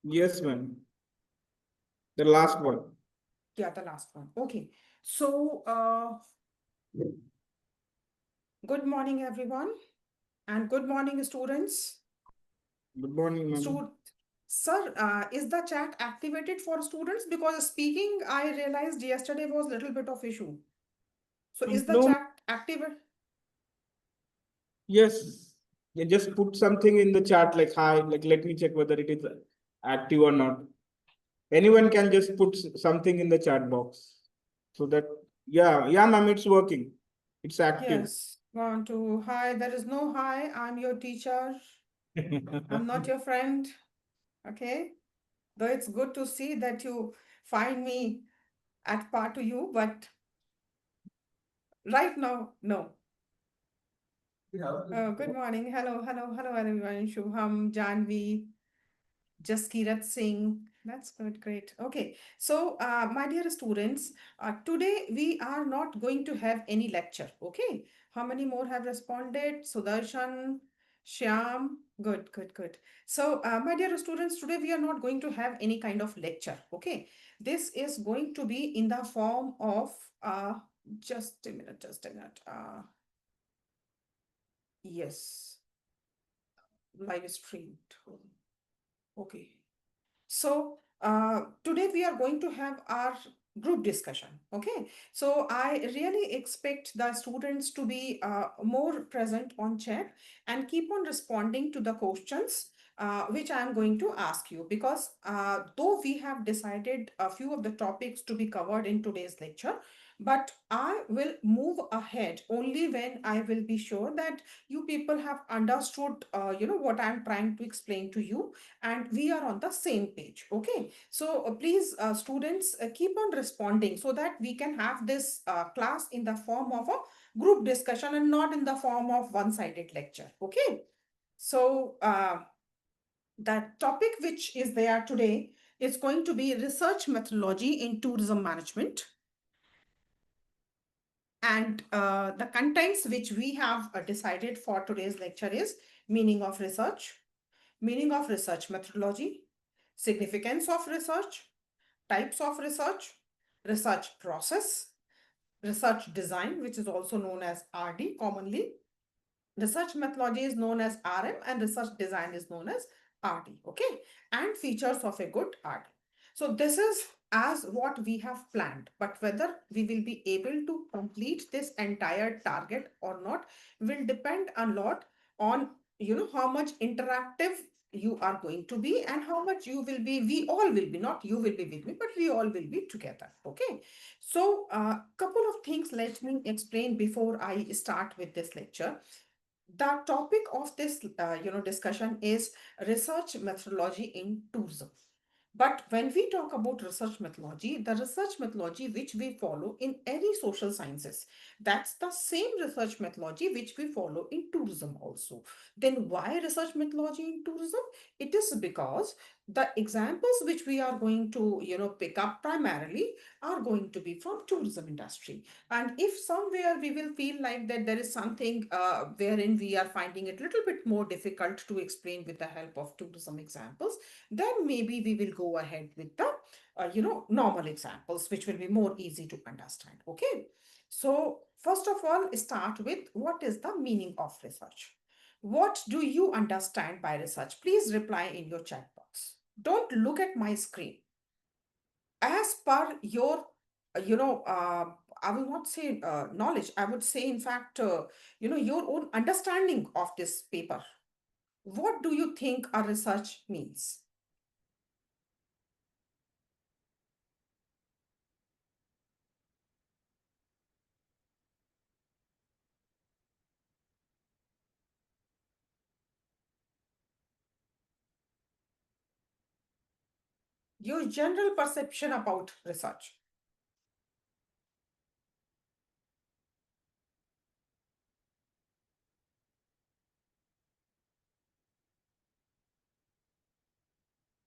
Yes, ma'am. The last one. Yeah, the last one. Okay. So, good morning, everyone, and good morning, students. Good morning, ma'am. Stud Sir, is the chat activated for students? Because speaking, I realized yesterday was little bit of issue. So, is the No, chat activated? yes. You just put something in the chat like hi, like let me check whether it is active or not. Anyone can just put something in the chat box. So that, yeah, ma'am, it's working. It's active. Yes. Want to hi? There is no hi. I'm your teacher. I'm not your friend. Okay. Though it's good to see that you find me at par to you, but right now, no. Good morning. Hello, everyone. Shubham, Janvi, Jaskirat Singh. That's good, great. Okay, so my dear students, today we are not going to have any lecture. Okay, how many more have responded? Sudarshan, Shyam, good. So, my dear students, today we are not going to have any kind of lecture. Okay, this is going to be in the form of just a minute. Yes, live streamed. Okay. So today we are going to have our group discussion. Okay. So I really expect the students to be more present on chat and keep on responding to the questions which I am going to ask you, because though we have decided a few of the topics to be covered in today's lecture, but I will move ahead only when I will be sure that you people have understood, what I'm trying to explain to you, and we are on the same page. Okay, so please, students, keep on responding so that we can have this class in the form of a group discussion and not in the form of one-sided lecture. Okay, so the topic which is there today is going to be research methodology in tourism management, and the contents which we have decided for today's lecture is meaning of research methodology, significance of research, types of research process, research design, which is also known as RD commonly. Research methodology is known as RM and research design is known as RD. Okay. And features of a good RD. So this is as what we have planned, but whether we will be able to complete this entire target or not will depend a lot on, how much interactive you are going to be and how much you will be, we all will be, not you will be with me, but we all will be together. Okay. So a couple of things let me explain before I start with this lecture. The topic of this discussion is research methodology in tourism. But when we talk about research methodology, the research methodology which we follow in any social sciences, that's the same research methodology which we follow in tourism also. Then why research methodology in tourism? It is because the examples which we are going to, pick up primarily are going to be from tourism industry. And if somewhere we will feel like that there is something wherein we are finding it a little bit more difficult to explain with the help of tourism examples, then maybe we will go ahead with the normal examples, which will be more easy to understand. Okay, so first of all, start with what is the meaning of research. What do you understand by research? Please reply in your chat box. Don't look at my screen. As per your I will not say knowledge, I would say in fact your own understanding of this paper, what do you think a research means? Your general perception about research.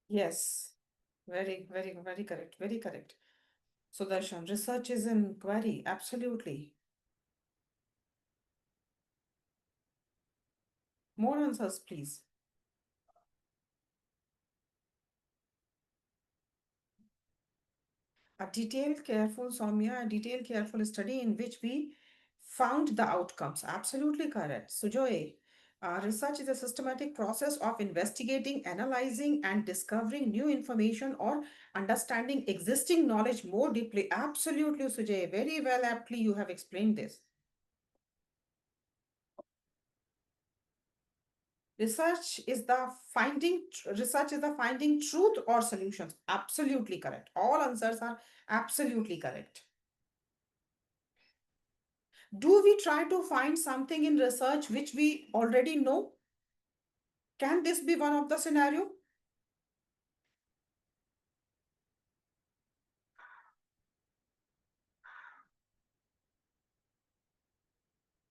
Yes, very correct, very correct. Sudarshan, research is an inquiry, absolutely. More answers, please. A detailed, careful, Soumya, a detailed, careful study in which we found the outcomes. Absolutely correct. Sujoy, research is a systematic process of investigating, analyzing, and discovering new information or understanding existing knowledge more deeply. Absolutely, Sujay. Very well, aptly, you have explained this. Research is the finding truth or solutions. Absolutely correct. All answers are absolutely correct. Do we try to find something in research which we already know? Can this be one of the scenario?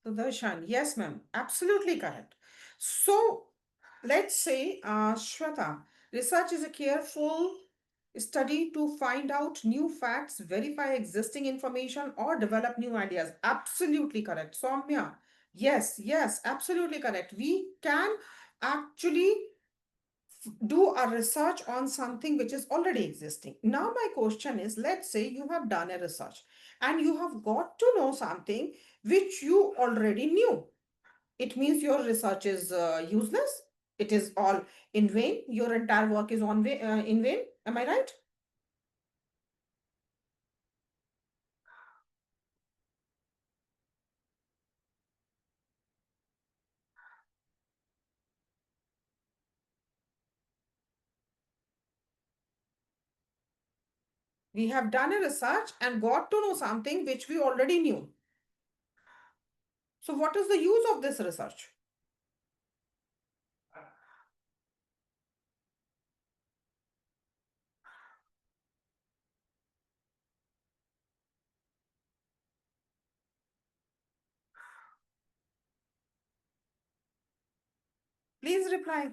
Sudarshan, yes, ma'am, absolutely correct. So let's say, Shweta, research is a careful study to find out new facts, verify existing information, or develop new ideas. Absolutely correct. Soumya, yes, yes, absolutely correct. We can actually do a research on something which is already existing. Now, my question is, let's say you have done a research and you have got to know something which you already knew. It means your research is useless. It is all in vain. Your entire work is in vain. Am I right? We have done a research and got to know something which we already knew. So, what is the use of this research? Please reply.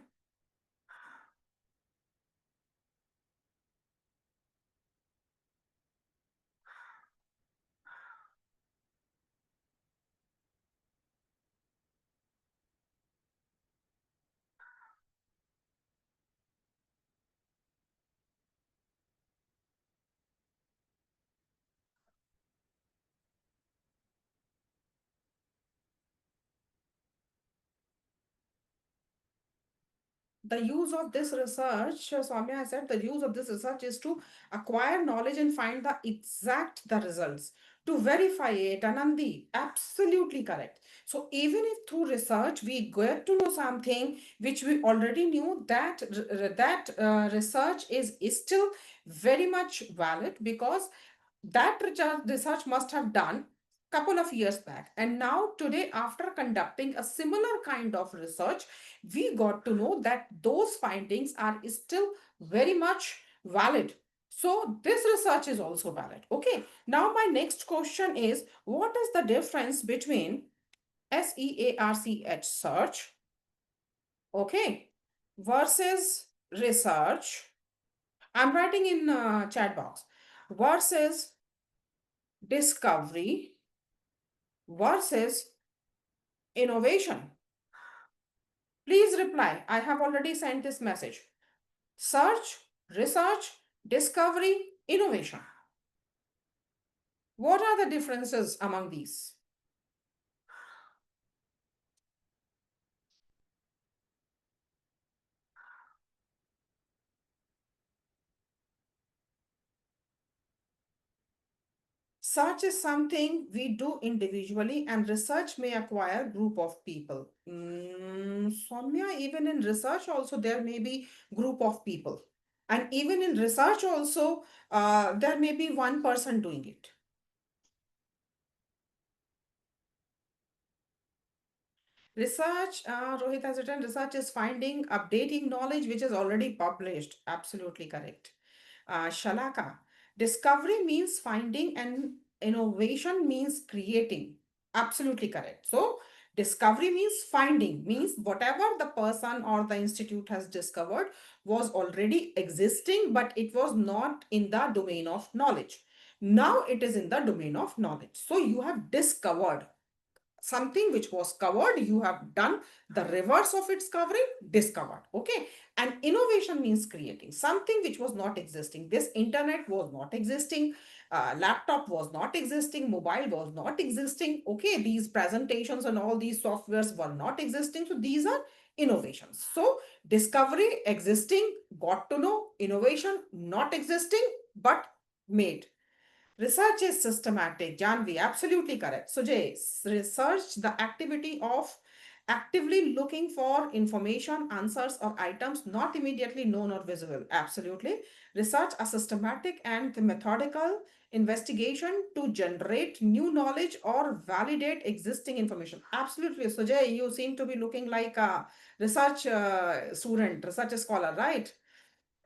The use of this research, Soumya has said, the use of this research is to acquire knowledge and find the results, to verify it. Anandi, absolutely correct. So even if through research we get to know something which we already knew, that research is still very much valid, because that research must have done couple of years back, and now today, after conducting a similar kind of research, we got to know that those findings are still very much valid. So this research is also valid. Okay, now my next question is, what is the difference between search, okay, versus research? I'm writing in chat box, versus discovery versus innovation. Please reply. I have already sent this message. Search, research, discovery, innovation. What are the differences among these? Search is something we do individually, and research may acquire group of people. Soumya, even in research also there may be group of people. And even in research also, there may be one person doing it. Research, Rohit has written, research is finding, updating knowledge which is already published. Absolutely correct. Shalaka, discovery means finding and innovation means creating. Absolutely correct. So, discovery means finding, means whatever the person or the institute has discovered was already existing, but it was not in the domain of knowledge. Now it is in the domain of knowledge. So, you have discovered. something which was covered, you have done the reverse of its covering, discovered. Okay. And innovation means creating something which was not existing. This internet was not existing, laptop was not existing, mobile was not existing. Okay. These presentations and all these softwares were not existing. So these are innovations. So discovery, existing, got to know, innovation, not existing, but made. Research is systematic, Janvi, absolutely correct. So, Jay, research, the activity of actively looking for information, answers, or items not immediately known or visible. Absolutely. Research, a systematic and methodical investigation to generate new knowledge or validate existing information. Absolutely. So, Jay, you seem to be looking like a research student, research scholar, right?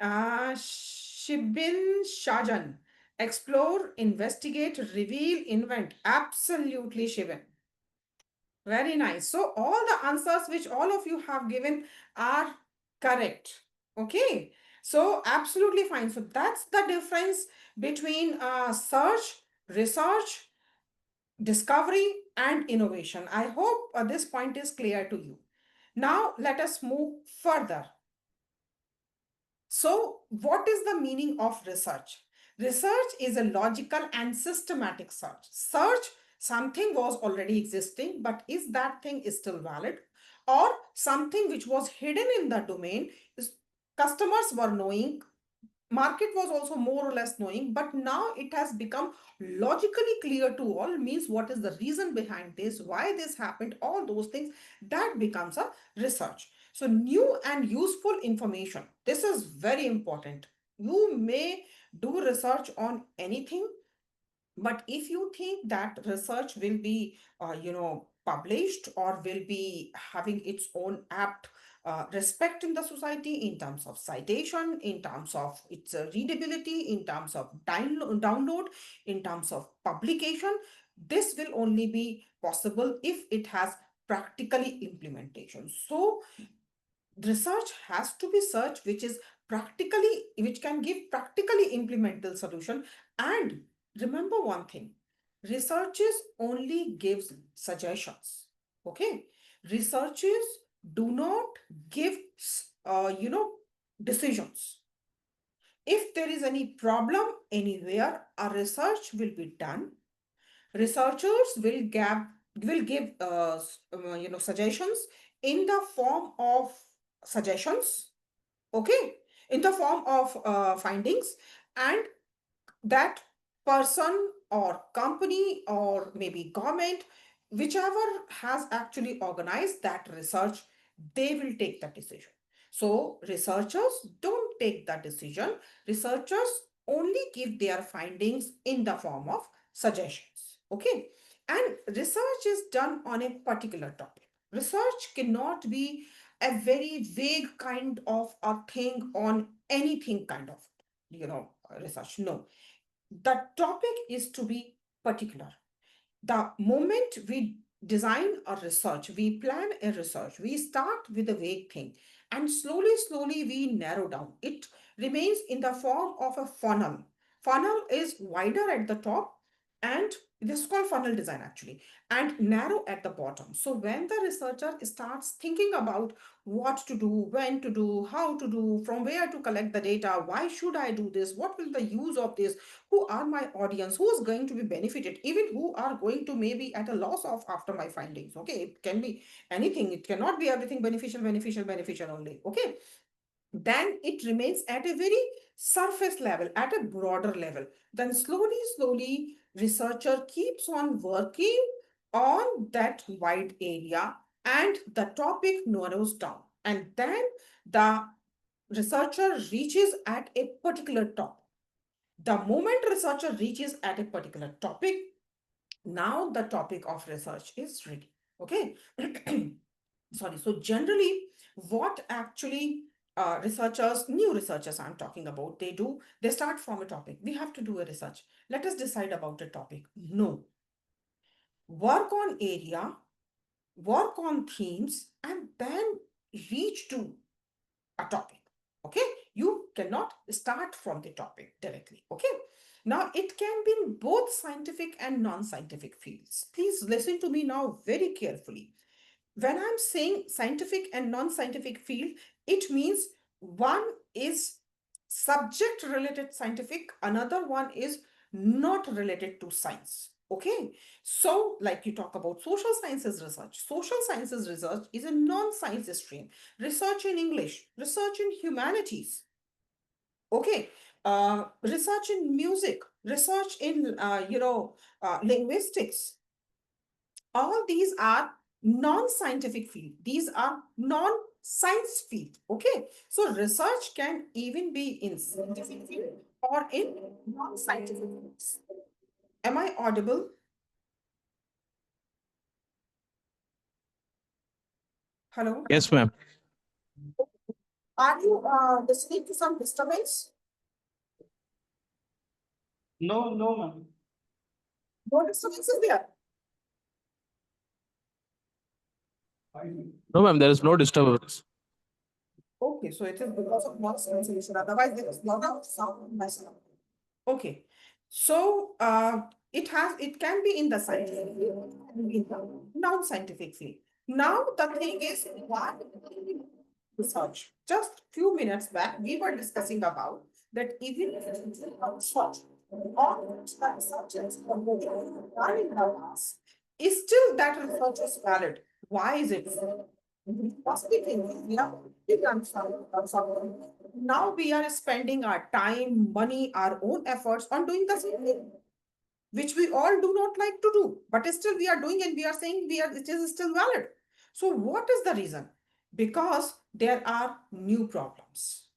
Shibin Shajan. Explore, investigate, reveal, invent. Absolutely, Shibin. Very nice. So, all the answers which all of you have given are correct. Okay. So, absolutely fine. So, that's the difference between search, research, discovery, and innovation. I hope this point is clear to you. Now, let us move further. So, what is the meaning of research? Research is a logical and systematic search. Search, something was already existing, but is that thing is still valid? Or something which was hidden in the domain is customers were knowing, market was also more or less knowing, but now it has become logically clear to all, means what is the reason behind this, why this happened, all those things, that becomes a research. So new and useful information, this is very important. You may do research on anything, but if you think that research will be published or will be having its own apt respect in the society in terms of citation, in terms of its readability, in terms of download, in terms of publication, this will only be possible if it has practically implementation. So research has to be search which is practically, which can give practically implementable solution. And remember one thing, researches only gives suggestions. Okay, researches do not give decisions. If there is any problem anywhere, a research will be done. Researchers will give suggestions in the form of suggestions, okay, in the form of findings, and that person or company or maybe government, whichever has actually organized that research, they will take the decision. So researchers don't take the decision. Researchers only give their findings in the form of suggestions. Okay. And research is done on a particular topic. Research cannot be a very vague kind of a thing on anything kind of, research. No, the topic is to be particular. The moment we design a research, we plan a research, we start with a vague thing, and slowly we narrow down. It remains in the form of a funnel. Funnel is wider at the top, and this is called funnel design actually, and narrow at the bottom. So when the researcher starts thinking about what to do, when to do, how to do, from where to collect the data, why should I do this, what will the use of this, who are my audience, who is going to be benefited, even who are going to maybe at a loss of after my findings. Okay, it can be anything, it cannot be everything beneficial only. Okay, then it remains at a very surface level, at a broader level. Then slowly researcher keeps on working on that wide area, and the topic narrows down, and then the researcher reaches at a particular topic. The moment researcher reaches at a particular topic, now the topic of research is ready. Okay. Sorry. So generally, what actually new researchers I'm talking about, they do, they start from a topic. We have to do a research. Let us decide about a topic. No. Work on area, work on themes, and then reach to a topic. Okay, you cannot start from the topic directly. Okay, Now, it can be in both scientific and non-scientific fields. Please listen to me now very carefully. When I'm saying scientific and non-scientific field, it means one is subject related scientific, another one is not related to science. Okay, so like you talk about social sciences research. Social sciences research is a non-science stream. Research in English, research in humanities. Okay, research in music, research in linguistics. All these are non-scientific field. These are non-science field. Okay, so research can even be in scientific field or in non-scientific fields. Am I audible? Hello? Yes, ma'am. Are you listening to some disturbance? No, no, ma'am. No disturbance is there. No, ma'am, there is no disturbance. Okay, so it is because of noise cancellation. Otherwise, there is lot of sound in my sound. Okay, so it can be in the scientific field, in the non-scientific field. Now the thing is, what research? Just few minutes back, we were discussing about that even if it is research, all the researchers are done in the past, is still that research is valid. Why is it? Must be thinking, yeah, we can something. Now we are spending our time, money, our own efforts on doing the same thing, which we all do not like to do, but still we are doing and we are saying it is still valid. So what is the reason? Because there are new problems.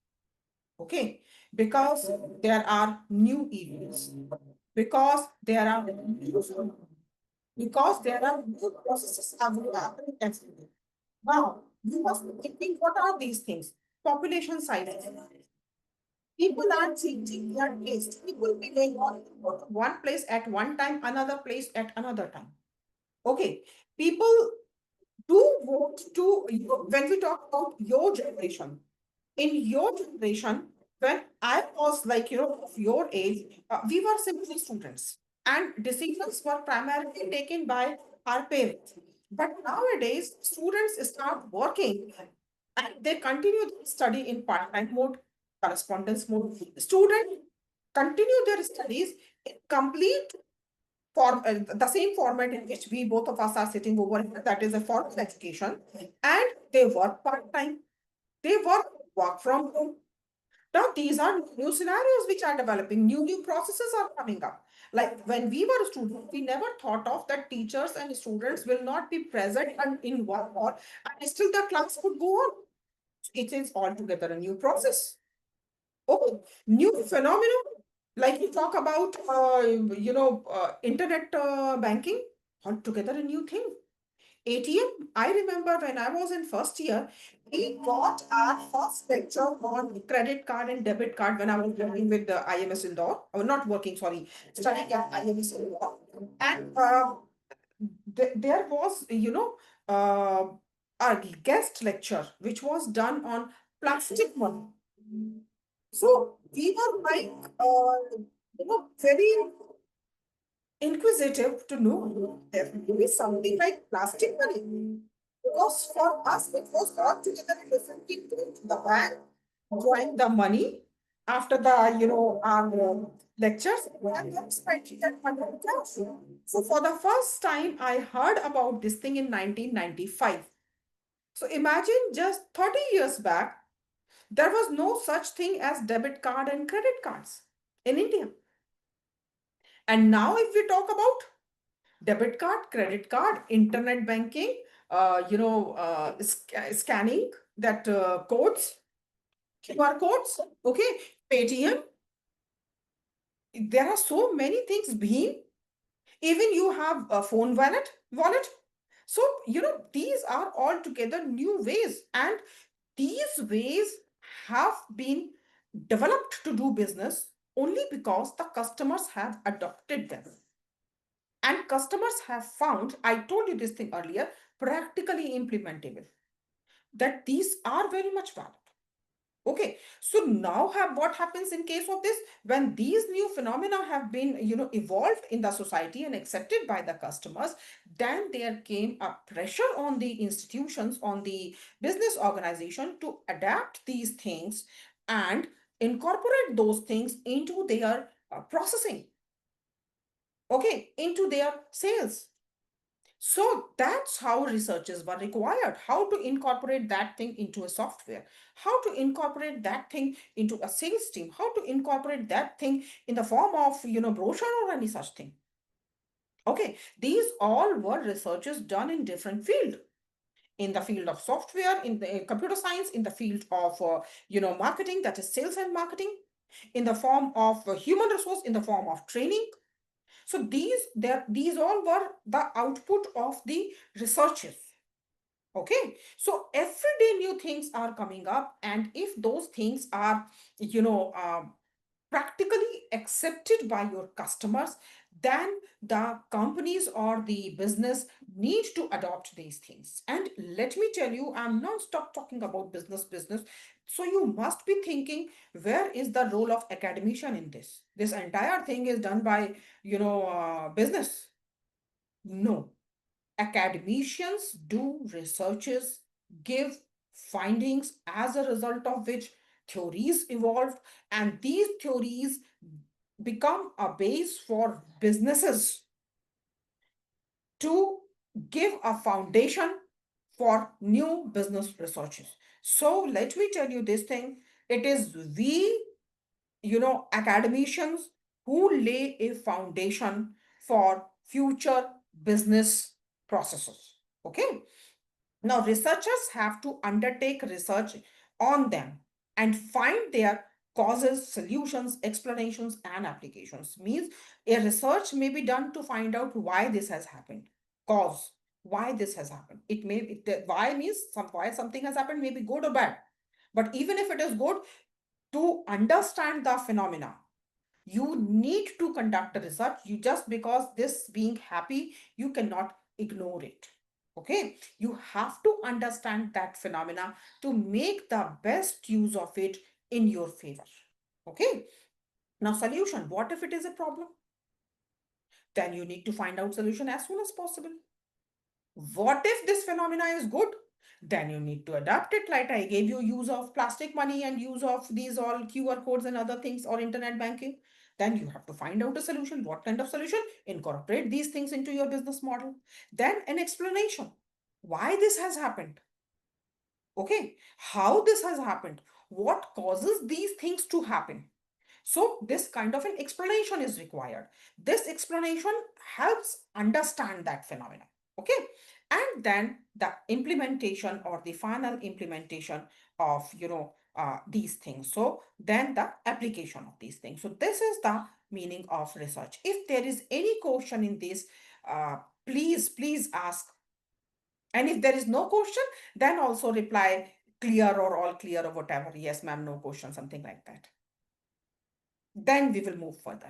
Okay, because there are new events, because there are new processes happening every day. Now, you must be thinking, what are these things? Population size. People are changing their taste. People be going on one place at one time, another place at another time. Okay, people do want to, when we talk about your generation, in your generation, when I was like, of your age, we were simply students and decisions were primarily taken by our parents. But nowadays, students start working and they continue their study in part-time mode, correspondence mode. Students continue their studies in complete form, the same format in which we both of us are sitting over, that is a formal education, and they work part-time. They work from home. Now, these are new scenarios which are developing, new processes are coming up. Like when we were students, we never thought of that teachers and students will not be present and in one hall, and still the class could go on. It is altogether a new process. Oh, new phenomenon. Like you talk about, internet banking, altogether a new thing. ATM, I remember when I was in first year, we got our first lecture on credit card and debit card when I was working with the IMS Indore, or not working, sorry, studying at IMS Indore. And there was, a guest lecture which was done on plastic money. So we were like, very inquisitive to know there will be something like plastic money. Because for us, it was altogether a different thing going to the bank, drawing the money after the, our lectures, and then spending that money in cash. So for the first time, I heard about this thing in 1995. So imagine just 30 years back, there was no such thing as debit card and credit cards in India. And now if we talk about debit card, credit card, internet banking, scanning that codes, QR codes, okay, Paytm. There are so many things being, even you have a phone wallet. So, these are altogether new ways, and these ways have been developed to do business only because the customers have adopted them. And customers have found, I told you this thing earlier, practically implementable, that these are very much valid. Okay, so now what happens in case of this? When these new phenomena have been, evolved in the society and accepted by the customers, then there came a pressure on the institutions, on the business organization to adapt these things and incorporate those things into their processing, okay, into their sales. So that's how researchers were required, how to incorporate that thing into a software, how to incorporate that thing into a sales team, how to incorporate that thing in the form of, brochure or any such thing. Okay, these all were researches done in different field. In the field of software, in the computer science, in the field of, marketing, that is sales and marketing, in the form of human resource, in the form of training. So these all were the output of the researches. Okay, so every day new things are coming up, and if those things are, you know, practically accepted by your customers, then the companies or the business need to adopt these things. And let me tell you, I'm non-stop talking about business. So you must be thinking, where is the role of academician in this? This entire thing is done by, business. No, academicians do researches, give findings, as a result of which theories evolved, and these theories become a base for businesses to give a foundation for new business researches. So let me tell you this thing, it is we, academicians, who lay a foundation for future business processes. Okay, now researchers have to undertake research on them and find their causes, solutions, explanations, and applications. Means a research may be done to find out why this has happened. Cause, why this has happened. Why means why something has happened may be good or bad. But even if it is good, to understand the phenomena, you need to conduct a research. You just because this being happy, you cannot ignore it. Okay, you have to understand that phenomena to make the best use of it in your favor. Okay, now solution, what if it is a problem? Then you need to find out solution as soon as possible. What if this phenomena is good? Then you need to adapt it. Like I gave you use of plastic money and use of these all QR codes and other things, or internet banking. Then you have to find out a solution. What kind of solution? Incorporate these things into your business model. Then an explanation. Why this has happened? Okay. How this has happened? What causes these things to happen? So this kind of an explanation is required. This explanation helps understand that phenomena. Okay. And then the implementation or the final implementation of, these things. So then the application of these things. So this is the meaning of research. If there is any question in this, please ask. And if there is no question, then also reply clear or all clear or whatever. Yes, ma'am, no question, something like that. Then we will move further.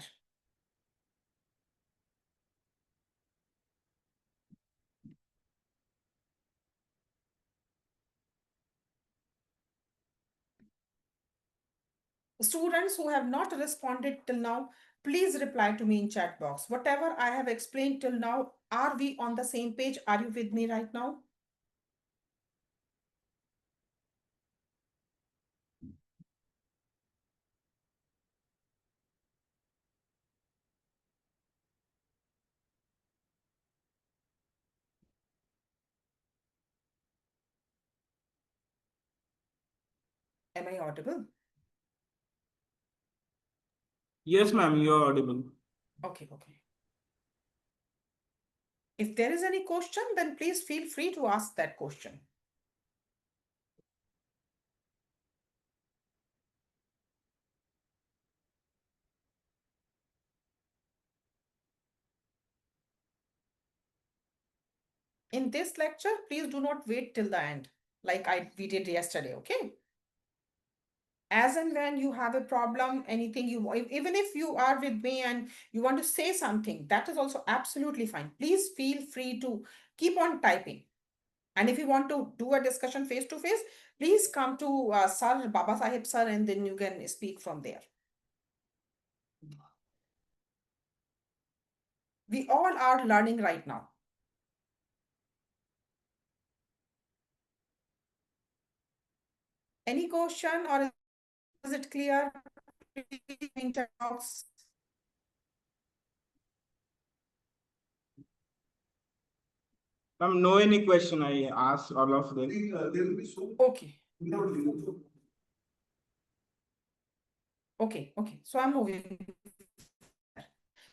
Students who have not responded till now, please reply to me in chat box. Whatever I have explained till now, are we on the same page? Are you with me right now? Am I audible? Yes, ma'am, you're audible. Okay. If there is any question, then please feel free to ask that question. In this lecture, please do not wait till the end, like we did yesterday, okay? As and when you have a problem, anything even if you are with me and you want to say something, that is also absolutely fine. Please feel free to keep on typing. And if you want to do a discussion face to face, Please come to Sir, Baba Sahib sir, and then you can speak from there. We all are learning right now. Any question, or is it clear? No any question. I asked all of them. Okay. Okay. So I'm moving.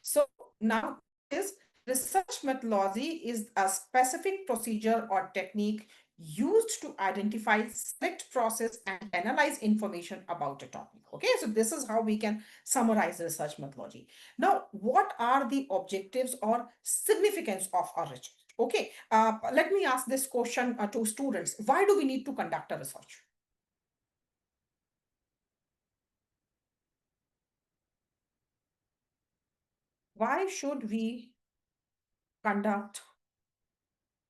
So now is research methodology is a specific procedure or technique used to identify, select, process, and analyze information about a topic. Okay, so this is how we can summarize research methodology. Now, what are the objectives or significance of our research? Okay, let me ask this question to students. Why do we need to conduct a research? Why should we conduct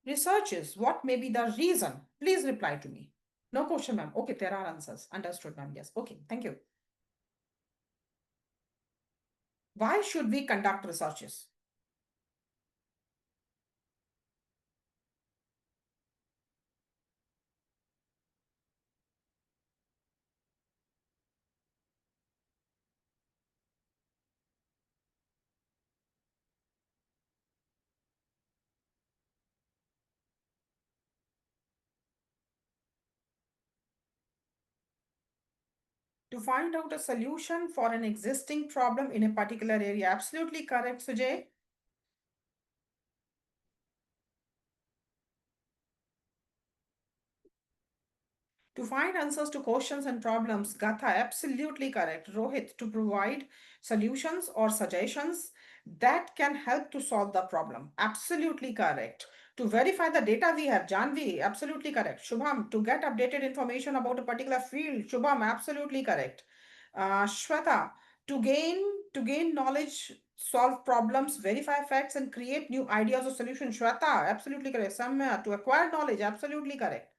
researches? What may be the reason? Please reply to me. No question, ma'am. Okay, there are answers. Understood, ma'am. Yes. Okay, thank you. Why should we conduct researches? To find out a solution for an existing problem in a particular area. Absolutely correct, Sujay. To find answers to questions and problems, Gatha, absolutely correct. Rohit, to provide solutions or suggestions that can help to solve the problem. Absolutely correct. To verify the data we have, Janvi, absolutely correct. Shubham, to get updated information about a particular field, Shubham, absolutely correct. Shweta, to gain knowledge, solve problems, verify facts, and create new ideas or solutions. Shweta, absolutely correct. Samya, to acquire knowledge, absolutely correct.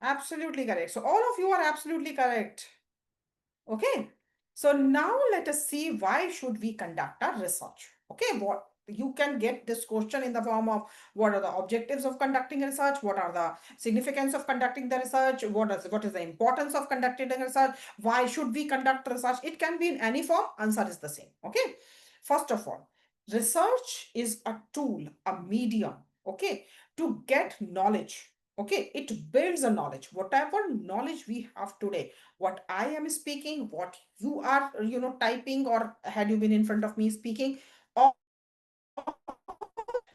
Absolutely correct. So all of you are absolutely correct. Okay. So now let us see, why should we conduct a research? Okay, what you can get this question in the form of, what are the objectives of conducting research? What are the significance of conducting the research? What is the importance of conducting the research? Why should we conduct research? It can be in any form. Answer is the same. Okay. First of all, research is a tool, a medium, okay, to get knowledge. Okay, it builds a knowledge. Whatever knowledge we have today, what I am speaking, what you are, typing, or had you been in front of me speaking, all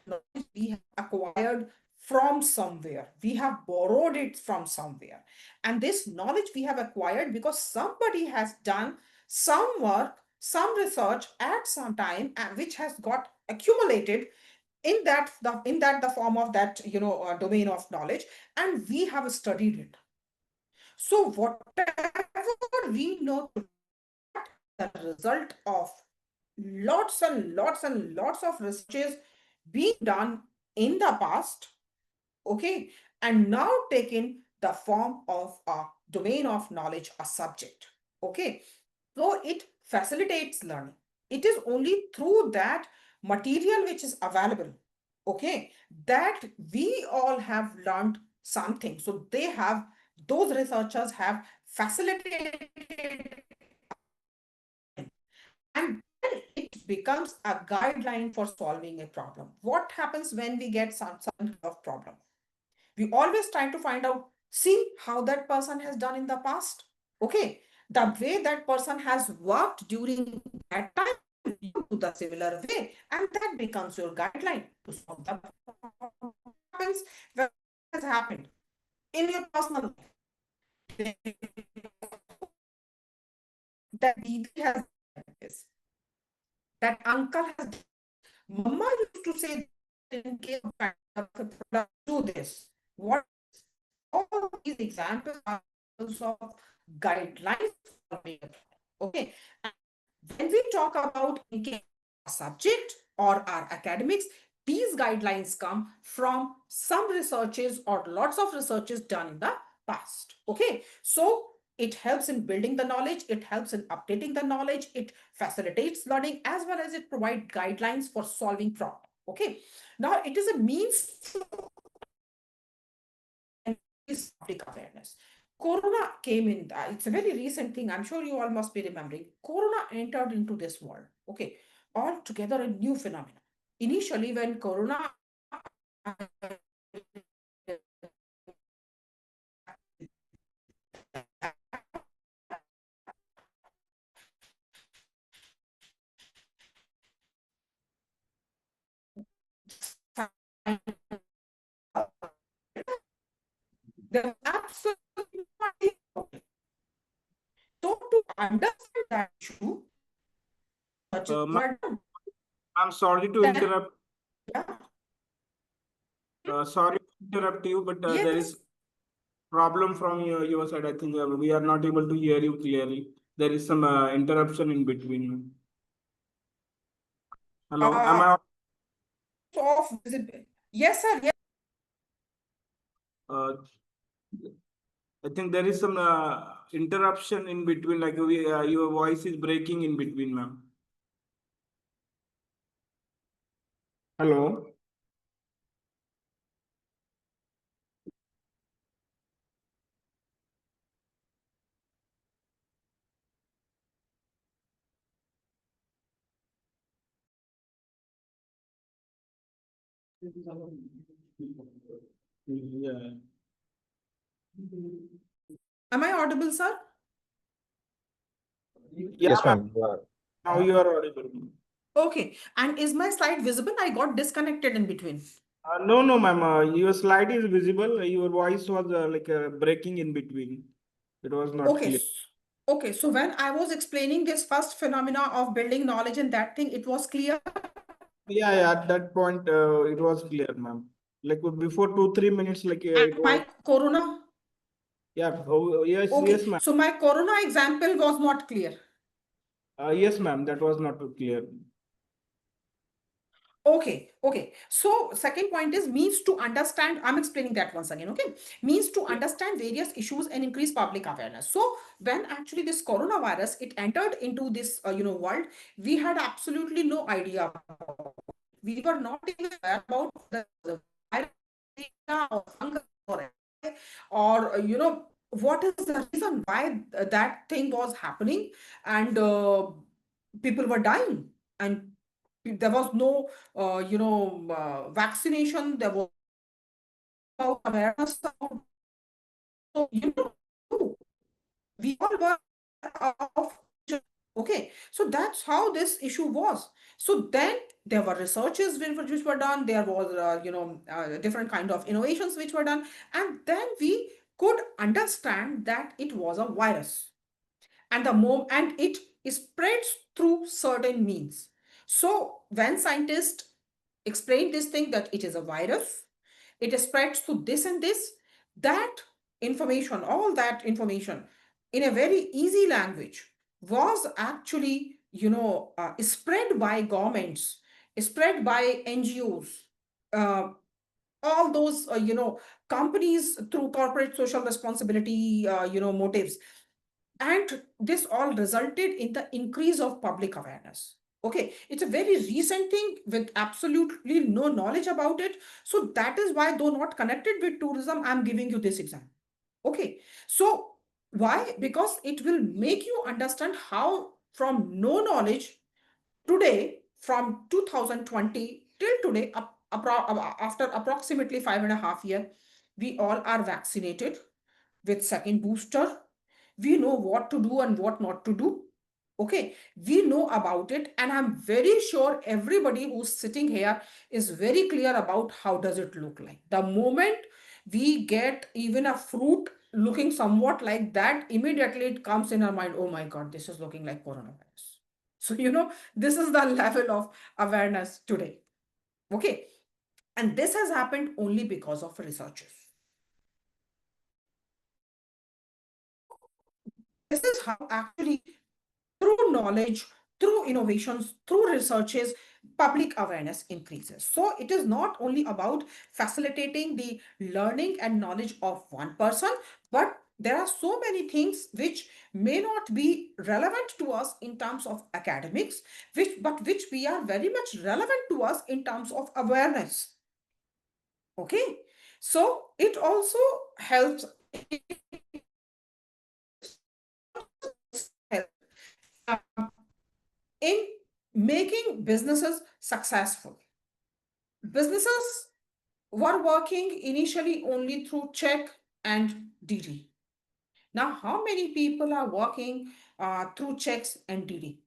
knowledge we have acquired from somewhere. We have borrowed it from somewhere. And this knowledge we have acquired because somebody has done some work, some research at some time, and which has got accumulated in that the form of that domain of knowledge, and we have studied it. So whatever we know, the result of lots and lots and lots of researches being done in the past, okay, and now taken the form of a domain of knowledge, a subject, okay. So it facilitates learning. It is only through that material which is available, okay, that we all have learned something. So those researchers have facilitated, and then it becomes a guideline for solving a problem. What happens when we get some kind of problem? We always try to find out, see how that person has done in the past. Okay, the way that person has worked during that time, you do the similar way, and that becomes your guideline to solve the problem. Happens when has happened in your personal life. That Didi has done this, that uncle has done. Mama used to say, in case of product, do this. What all these examples are also guidelines for me. Okay. And when we talk about in case our subject or our academics, these guidelines come from some researches or lots of researches done in the past. Okay, so it helps in building the knowledge, it helps in updating the knowledge, it facilitates learning, as well as it provides guidelines for solving problems. Okay, now it is a means public awareness. Corona came in, it's a very recent thing. I'm sure you all must be remembering. Corona entered into this world. Okay, altogether a new phenomenon. Initially, when Corona there was absolutely so to understand that issue, Ma'am, I'm sorry to then, interrupt. yeah, Sorry to interrupt you, but there yes, is problem from your side. I think we are not able to hear you clearly. There is some interruption in between. Hello, am uh, I? of visible. Yes, sir. Yes. Uh, I think there is some interruption in between. Like your voice is breaking in between, ma'am. Hello. Yeah. Am I audible, sir? Yeah, Yes, ma'am. ma'am. You are. Now you are audible. Okay. And is my slide visible? I got disconnected in between. No, no, ma'am. Your slide is visible. Your voice was breaking in between. It was not Okay. clear. Okay. So when I was explaining this first phenomena of building knowledge and that thing, it was clear. Yeah, yeah. At that point, it was clear, ma'am. Like before 2, 3 minutes, like And it was. my corona. Yeah. Oh, yes, yes, Okay. ma'am. So my corona example was not clear. Yes, ma'am. That was not clear. Okay, okay. So second point is means to understand. I'm explaining that once again. Okay, means to Yeah. understand various issues and increase public awareness. So when actually this coronavirus it entered into this world, we had absolutely no idea. We were not even aware about the virus or fungus or what is the reason why that thing was happening, and people were dying, and there was no vaccination, there was no awareness about, so we all were of, okay, so that's how this issue was. So then there were researches which were done, there was different kind of innovations which were done, and then we could understand that it was a virus, and and it spreads through certain means. So when scientists explain this thing that it is a virus, it spreads through this and this, that information, all that information in a very easy language was actually spread by governments, spread by NGOs, uh, all those companies through corporate social responsibility motives, and this all resulted in the increase of public awareness. Okay, it's a very recent thing with absolutely no knowledge about it. So that is why, though not connected with tourism, I'm giving you this example. Okay, so why? Because it will make you understand how from no knowledge today, from 2020 till today, after approximately 5.5 years, we all are vaccinated with second booster. We know what to do and what not to do. Okay, we know about it, and I'm very sure everybody who's sitting here is very clear about how does it look like. The moment we get even a fruit looking somewhat like that, immediately it comes in our mind, oh my God, this is looking like coronavirus. So, this is the level of awareness today. Okay, and this has happened only because of researchers. This is how actually through knowledge, through innovations, through researches, public awareness increases. So it is not only about facilitating the learning and knowledge of one person, but there are so many things which may not be relevant to us in terms of academics, which we are very much relevant to us in terms of awareness. Okay, so it also helps in making businesses successful. Businesses were working initially only through check and DD. Now, how many people are working through checks and DD?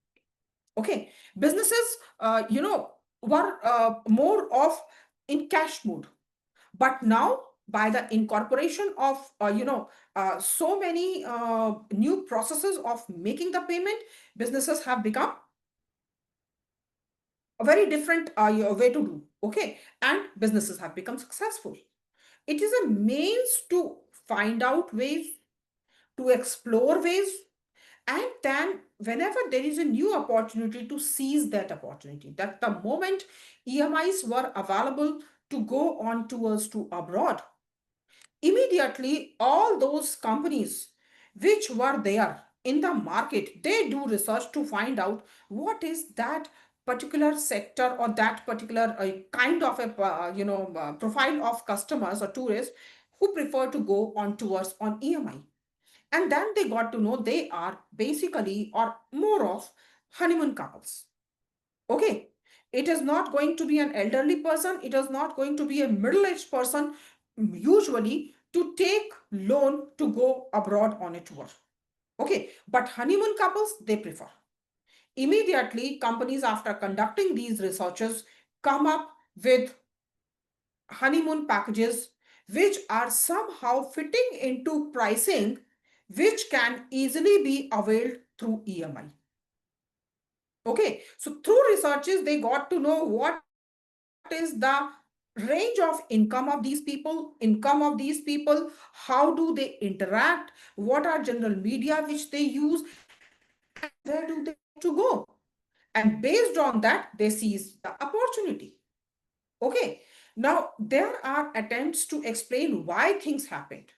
Okay, businesses, were more of in cash mode. But now, by the incorporation of, so many new processes of making the payment, businesses have become a very different way to do. Okay, and businesses have become successful. It is a means to find out ways, to explore ways, and then whenever there is a new opportunity, to seize that opportunity. That the moment EMIs were available to go on tours to abroad, immediately all those companies which were there in the market, they do research to find out what is that particular sector or that particular kind of a profile of customers or tourists who prefer to go on tours on EMI. And then they got to know they are basically or more of honeymoon couples. Okay, it is not going to be an elderly person, it is not going to be a middle-aged person, usually to take loan to go abroad on a tour. Okay, but honeymoon couples, they prefer. Immediately, companies, after conducting these researches, come up with honeymoon packages which are somehow fitting into pricing which can easily be availed through EMI. Okay, so through researches, they got to know what is the range of income of these people, how do they interact, what are general media which they use, and where do they want to go. And based on that, they seize the opportunity. Okay, now there are attempts to explain why things happened.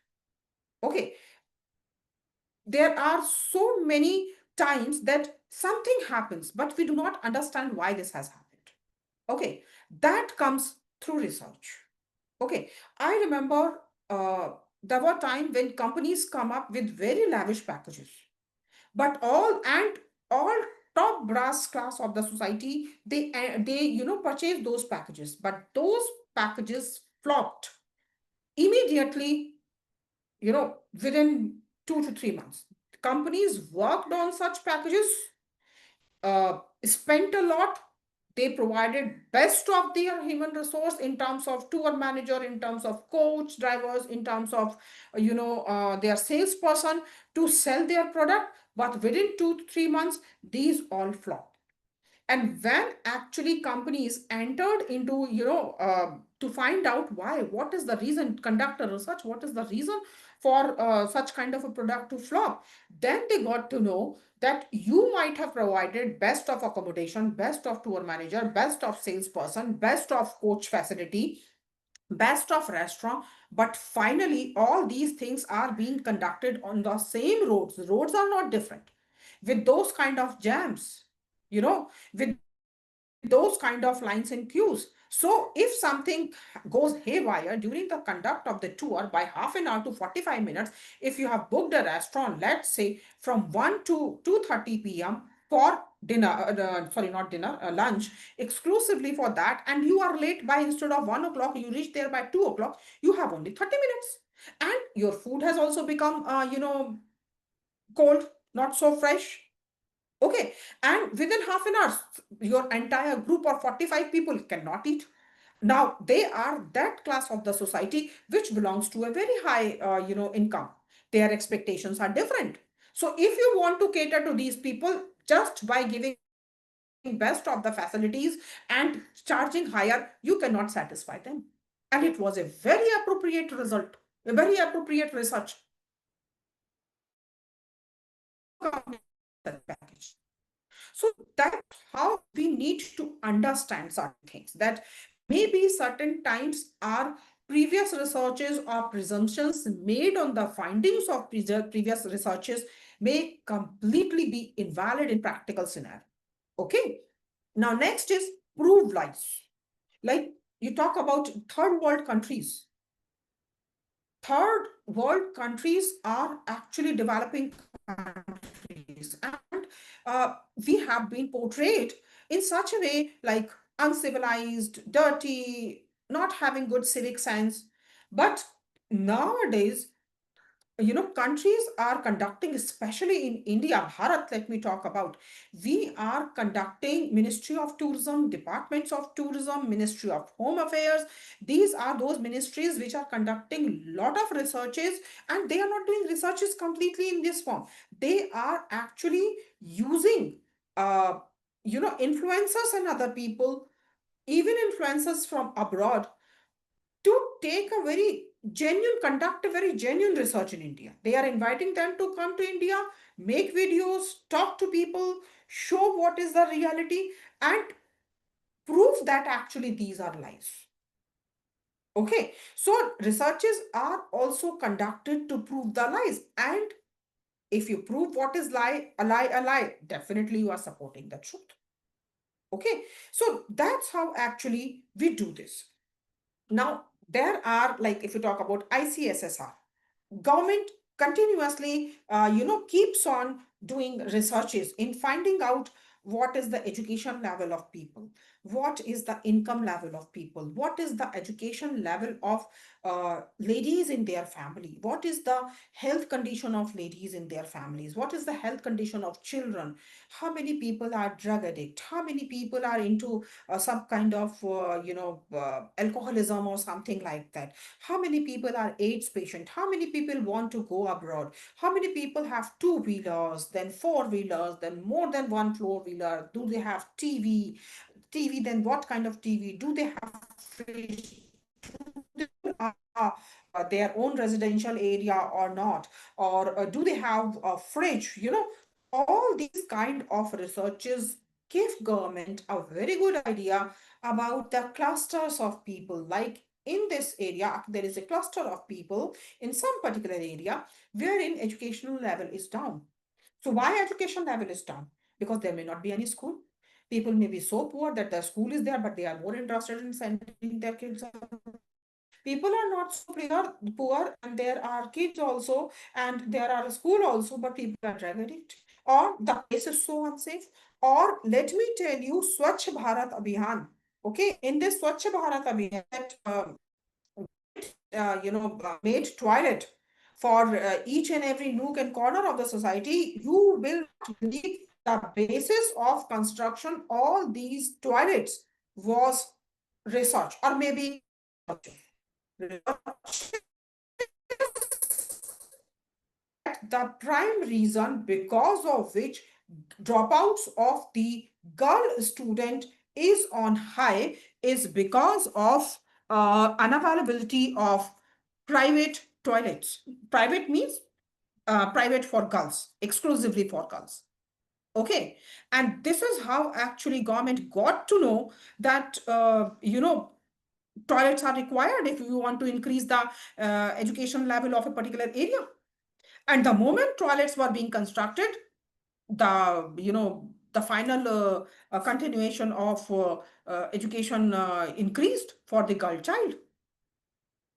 Okay, there are so many times that something happens, but we do not understand why this has happened. Okay, that comes through research. Okay, I remember there were times when companies come up with very lavish packages, but all top brass class of the society, they purchase those packages, but those packages flopped immediately, within 2 to 3 months. Companies worked on such packages, spent a lot. They provided best of their human resource in terms of tour manager, in terms of coach drivers, in terms of their salesperson to sell their product. But within 2 to 3 months, these all flopped. And when actually companies entered into to find out why, what is the reason, conduct a research, what is the reason for such kind of a product to flop, then they got to know that you might have provided best of accommodation, best of tour manager, best of salesperson, best of coach facility, best of restaurant, but finally all these things are being conducted on the same roads are not different, with those kind of jams, with those kind of lines and queues. So if something goes haywire during the conduct of the tour by half an hour to 45 minutes, if you have booked a restaurant, let's say from 1 to 2:30 p.m. for dinner, sorry, not dinner, lunch, exclusively for that, and you are late by, instead of 1 o'clock, you reach there by 2 o'clock, you have only 30 minutes. And your food has also become, cold, not so fresh. Okay, and within half an hour, your entire group of 45 people cannot eat. Now, they are that class of the society which belongs to a very high, income. Their expectations are different. So, if you want to cater to these people just by giving best of the facilities and charging higher, you cannot satisfy them. And it was a very appropriate result, a very appropriate research. So, companies come up with such package. So that's how we need to understand certain things, that maybe certain times our previous researches or presumptions made on the findings of previous researches may completely be invalid in practical scenario. Okay. Now, next is prove lies. Like you talk about third world countries. Third world countries are actually developing countries, and we have been portrayed in such a way like uncivilized, dirty, not having good civic sense. But nowadays, countries are conducting, especially in India, Bharat, let me talk about, we are conducting Ministry of Tourism, departments of tourism, Ministry of Home Affairs. These are those ministries which are conducting lot of researches, and they are not doing researches completely in this form. They are actually using uh, influencers and other people, even influencers from abroad, to take a very conduct a very genuine research in India. They are inviting them to come to India, make videos, talk to people, show what is the reality, and prove that actually these are lies. Okay, so researches are also conducted to prove the lies. And if you prove what is a lie, definitely you are supporting the truth. Okay, so that's how actually we do this. Now, there are, like, if you talk about ICSSR, government continuously, keeps on doing researches in finding out what is the education level of people, what is the income level of people, what is the education level of ladies in their family, what is the health condition of ladies in their families, what is the health condition of children, how many people are drug addict, how many people are into some kind of alcoholism or something like that, how many people are AIDS patient, how many people want to go abroad, how many people have two-wheelers, then four-wheelers, then more than one four-wheeler, do they have TV, then what kind of TV, do they have fridge, their own residential area or not, or do they have a fridge, all these kind of researches give government a very good idea about the clusters of people. Like in this area, there is a cluster of people in some particular area wherein educational level is down. So why education level is down? Because there may not be any school. People may be so poor that the school is there, but they are more interested in sending their kids. People are not so poor, and there are kids also, and there are a school also, but people are drug addict, or the place is so unsafe. Or let me tell you, Swachh Bharat Abhiyan. Okay, in this Swachh Bharat Abhiyan, that made toilet for each and every nook and corner of the society, you will not believe the basis of construction all these toilets was research, or maybe the prime reason because of which dropouts of the girl student is on high is because of unavailability of private toilets. Private means private for girls, exclusively for girls. Okay, and this is how actually government got to know that toilets are required if you want to increase the education level of a particular area. And the moment toilets were being constructed, the final continuation of education increased for the girl child.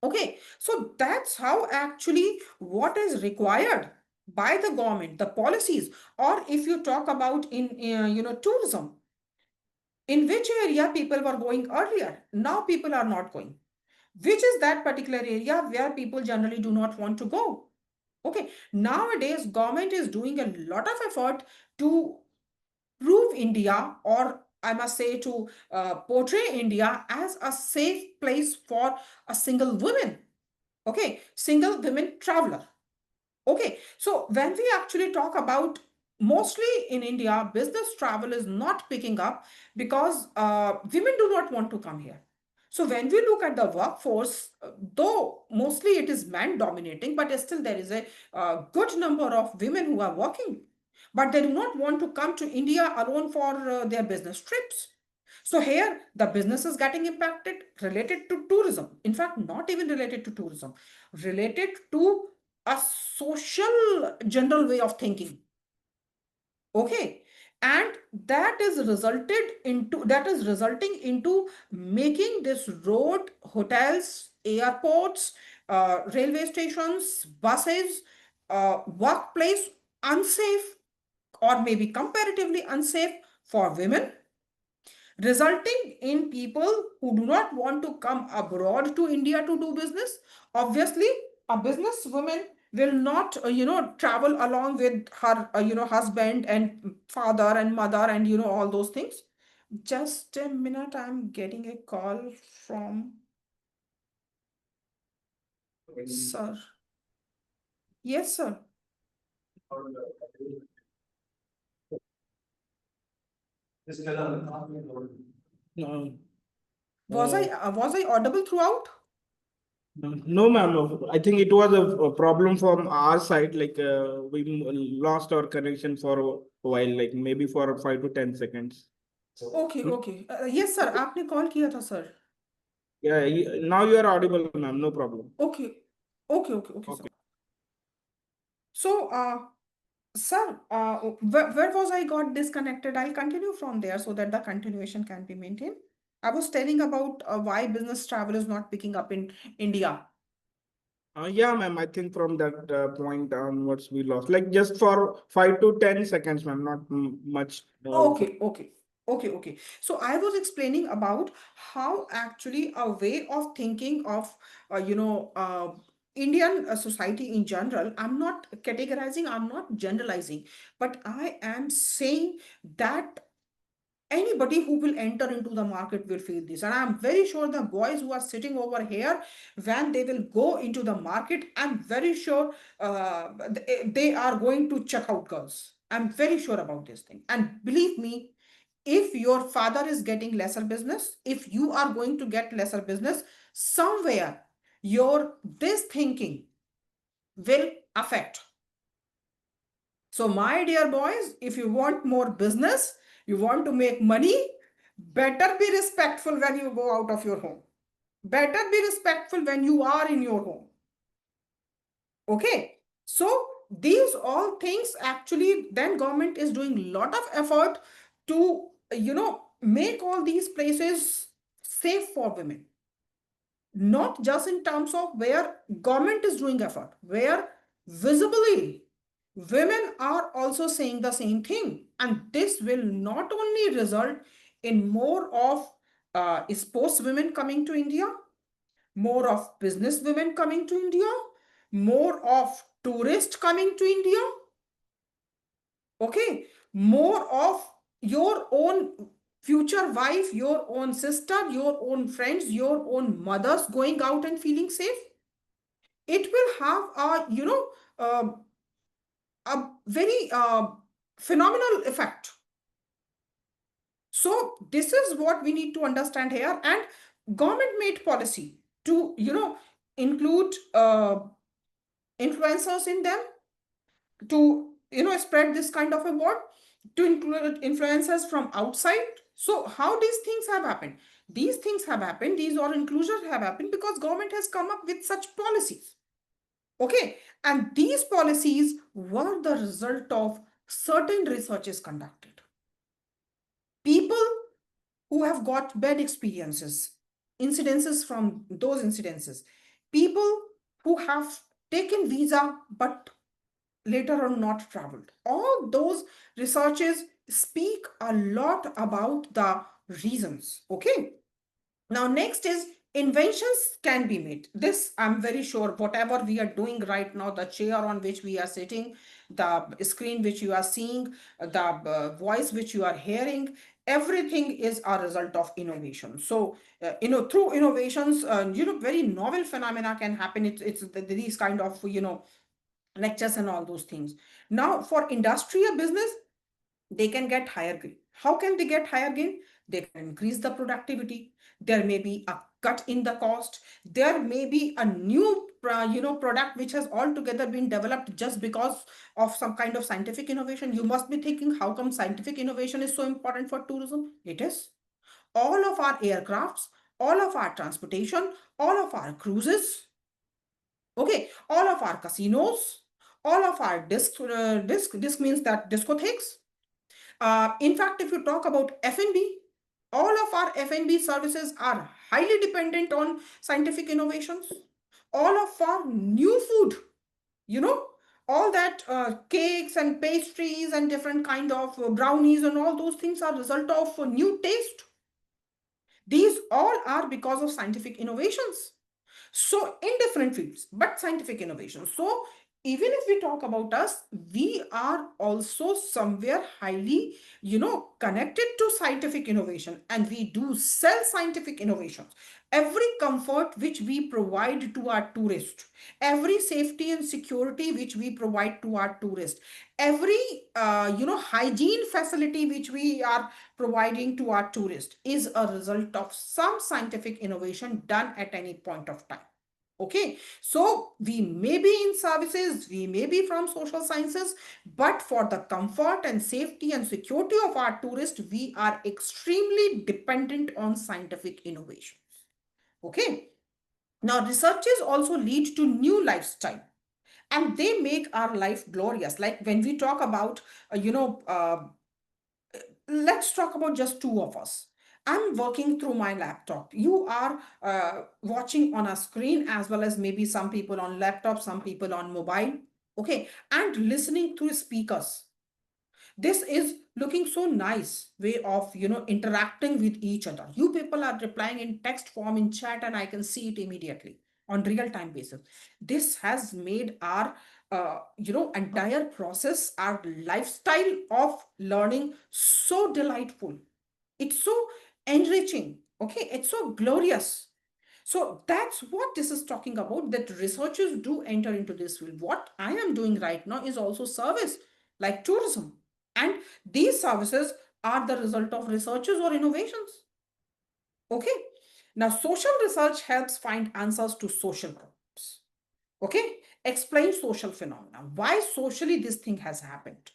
Okay, so that's how actually what is required by the government, the policies. Or if you talk about in tourism, in which area people were going earlier, now people are not going, which is that particular area where people generally do not want to go. Okay, nowadays government is doing a lot of effort to prove India, or I must say to portray India as a safe place for a single woman. Okay, single women traveler. Okay, so when we actually talk about, mostly in India, business travel is not picking up because women do not want to come here. So when we look at the workforce, though mostly it is man dominating, but still there is a good number of women who are working. but they do not want to come to India alone for their business trips. So here the business is getting impacted related to tourism. In fact, not even related to tourism, related to a social general way of thinking. Okay. And that is resulting into making this road, hotels, airports, railway stations, buses, workplace unsafe, or maybe comparatively unsafe for women, resulting in people who do not want to come abroad to India to do business. Obviously, a businesswoman will not, travel along with her, husband and father and mother and, all those things. Just a minute, I'm getting a call from sir. Yes, sir. No, Was I audible throughout? no, ma'am. No. I think it was a problem from our side. Like we lost our connection for a while, like maybe for 5 to 10 seconds. Okay, okay. Yes, sir. आपने call किया था, sir. Yeah, now you are audible, ma'am. No problem. Okay, okay, okay, okay, sir. So, sir, where was I got disconnected? I'll continue from there so that the continuation can be maintained. I was telling about why business travel is not picking up in India. Yeah, ma'am. I think from that point onwards we lost, like just for 5 to 10 seconds, ma'am. Not much. Okay, okay, okay, okay. So I was explaining about how actually a way of thinking of, Indian society in general. I'm not categorizing, I'm not generalizing, but I am saying that anybody who will enter into the market will feel this. And I'm very sure the boys who are sitting over here, when they will go into the market, I'm very sure they are going to check out girls. I'm very sure about this thing. And believe me, if your father is getting lesser business, if you are going to get lesser business, somewhere your this thinking will affect. So, my dear boys, if you want more business, you want to make money, better be respectful when you go out of your home. Better be respectful when you are in your home. Okay. So, these all things actually, then government is doing a lot of effort to, make all these places safe for women. Not just in terms of where government is doing effort, where visibly women are also saying the same thing. And this will not only result in more of sports women coming to India, more of business women coming to India, more of tourists coming to India, okay, more of your own future wife, your own sister, your own friends, your own mothers going out and feeling safe. It will have a very phenomenal effect. So this is what we need to understand here. And government made policy to include influencers in them, to spread this kind of a word, to include influencers from outside. So how these things have happened? These things have happened, these all inclusions have happened because government has come up with such policies. Okay, and these policies were the result of certain researches conducted. People who have got bad experiences, incidences from those incidences, people who have taken visa but later on not traveled. All those researches speak a lot about the reasons. Okay. Now, next is inventions can be made. This, I'm very sure, whatever we are doing right now, the chair on which we are sitting, the screen which you are seeing, the voice which you are hearing, everything is a result of innovation. So, through innovations, very novel phenomena can happen. It's these kind of, lectures and all those things. Now, for industry or business, they can get higher gain. How can they get higher gain? They can increase the productivity. There may be a cut in the cost. There may be a new product which has altogether been developed just because of some kind of scientific innovation? You must be thinking, how come scientific innovation is so important for tourism? It is. All of our aircrafts, all of our transportation, all of our cruises, okay, all of our casinos, all of our disc means that discotheques. In fact, if you talk about F&B, all of our F&B services are highly dependent on scientific innovations. All of our new food, you know, all that cakes and pastries and different kind of brownies and all those things are result of new taste. These all are because of scientific innovations. So in different fields, but scientific innovation. So even if we talk about us, we are also somewhere highly, connected to scientific innovation, and we do sell scientific innovations. Every comfort which we provide to our tourist, every safety and security which we provide to our tourist, every hygiene facility which we are providing to our tourist is a result of some scientific innovation done at any point of time. Okay, so we may be in services, we may be from social sciences, but for the comfort and safety and security of our tourists, we are extremely dependent on scientific innovations. Okay, now researches also lead to new lifestyle, and they make our life glorious. Like when we talk about, let's talk about just two of us. I'm working through my laptop. You are watching on a screen, as well as maybe some people on laptop, some people on mobile. Okay. And listening through speakers. This is looking so nice way of, interacting with each other. You people are replying in text form in chat, and I can see it immediately on real time basis. This has made our entire process, our lifestyle of learning so delightful. It's so enriching. Okay, it's so glorious. So that's what this is talking about, that researchers do enter into this field. What I am doing right now is also service, like tourism. And these services are the result of researches or innovations. Okay. Now, social research helps find answers to social problems. Okay. Explain social phenomena. Why socially this thing has happened.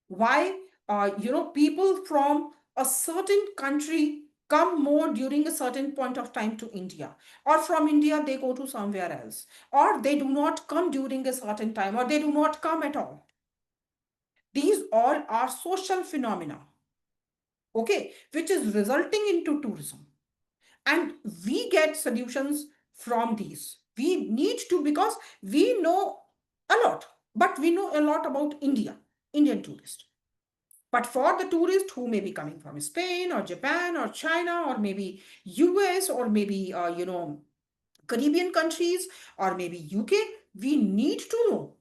Why, people from a certain country come more during a certain point of time to India, or from India they go to somewhere else, or they do not come during a certain time, or they do not come at all. These all are social phenomena, okay, which is resulting into tourism. And we get solutions from these. We need to, because we know a lot, but we know a lot about Indian tourist. But for the tourist who may be coming from Spain or Japan or China or maybe US or maybe, Caribbean countries or maybe UK, we need to know,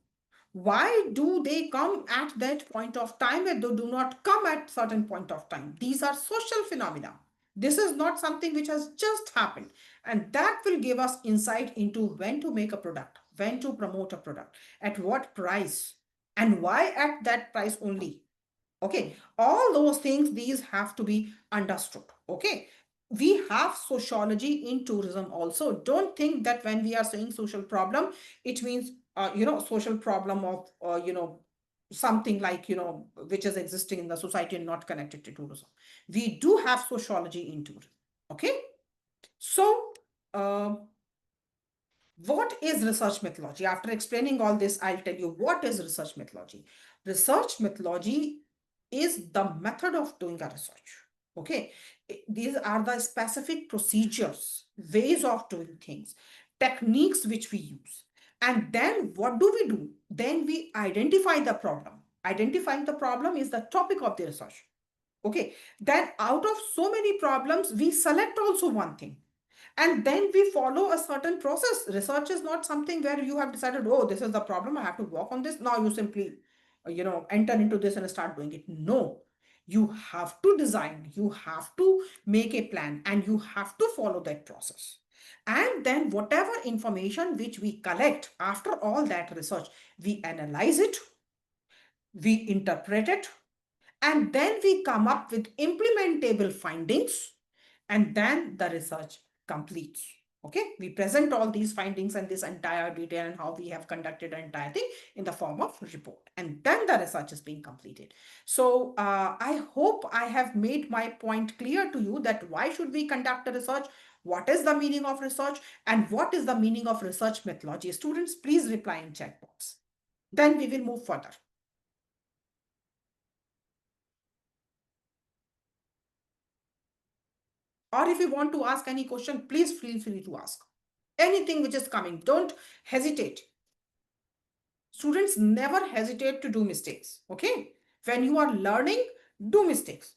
why do they come at that point of time and they do not come at certain point of time. These are social phenomena. This is not something which has just happened, and that will give us insight into when to make a product, when to promote a product, at what price, and why at that price only. Okay, all those things, these have to be understood. Okay, we have sociology in tourism also. Don't think that when we are saying social problem, it means social problem of something like which is existing in the society and not connected to tourism. We do have sociology in tourism. Okay, so what is research methodology? After explaining all this, I'll tell you what is research methodology. Research methodology is the method of doing a research. Okay, these are the specific procedures, ways of doing things, techniques which we use. And then what do we do? Then we identify the problem. Identifying the problem is the topic of the research. Okay, then out of so many problems, we select also one thing, and then we follow a certain process. Research is not something where you have decided, oh, this is the problem, I have to work on this. Now you simply, enter into this and start doing it. No, you have to design, you have to make a plan, and you have to follow that process. And then whatever information which we collect after all that research, we analyze it, we interpret it, and then we come up with implementable findings, and then the research completes. Okay, we present all these findings and this entire detail and how we have conducted an entire thing in the form of report. And then the research is being completed. So I hope I have made my point clear to you that why should we conduct a research? What is the meaning of research? And what is the meaning of research methodology? Students, please reply in chat box. Then we will move further. Or if you want to ask any question, please feel free to ask. Anything which is coming, don't hesitate. Students never hesitate to do mistakes. Okay. When you are learning, do mistakes.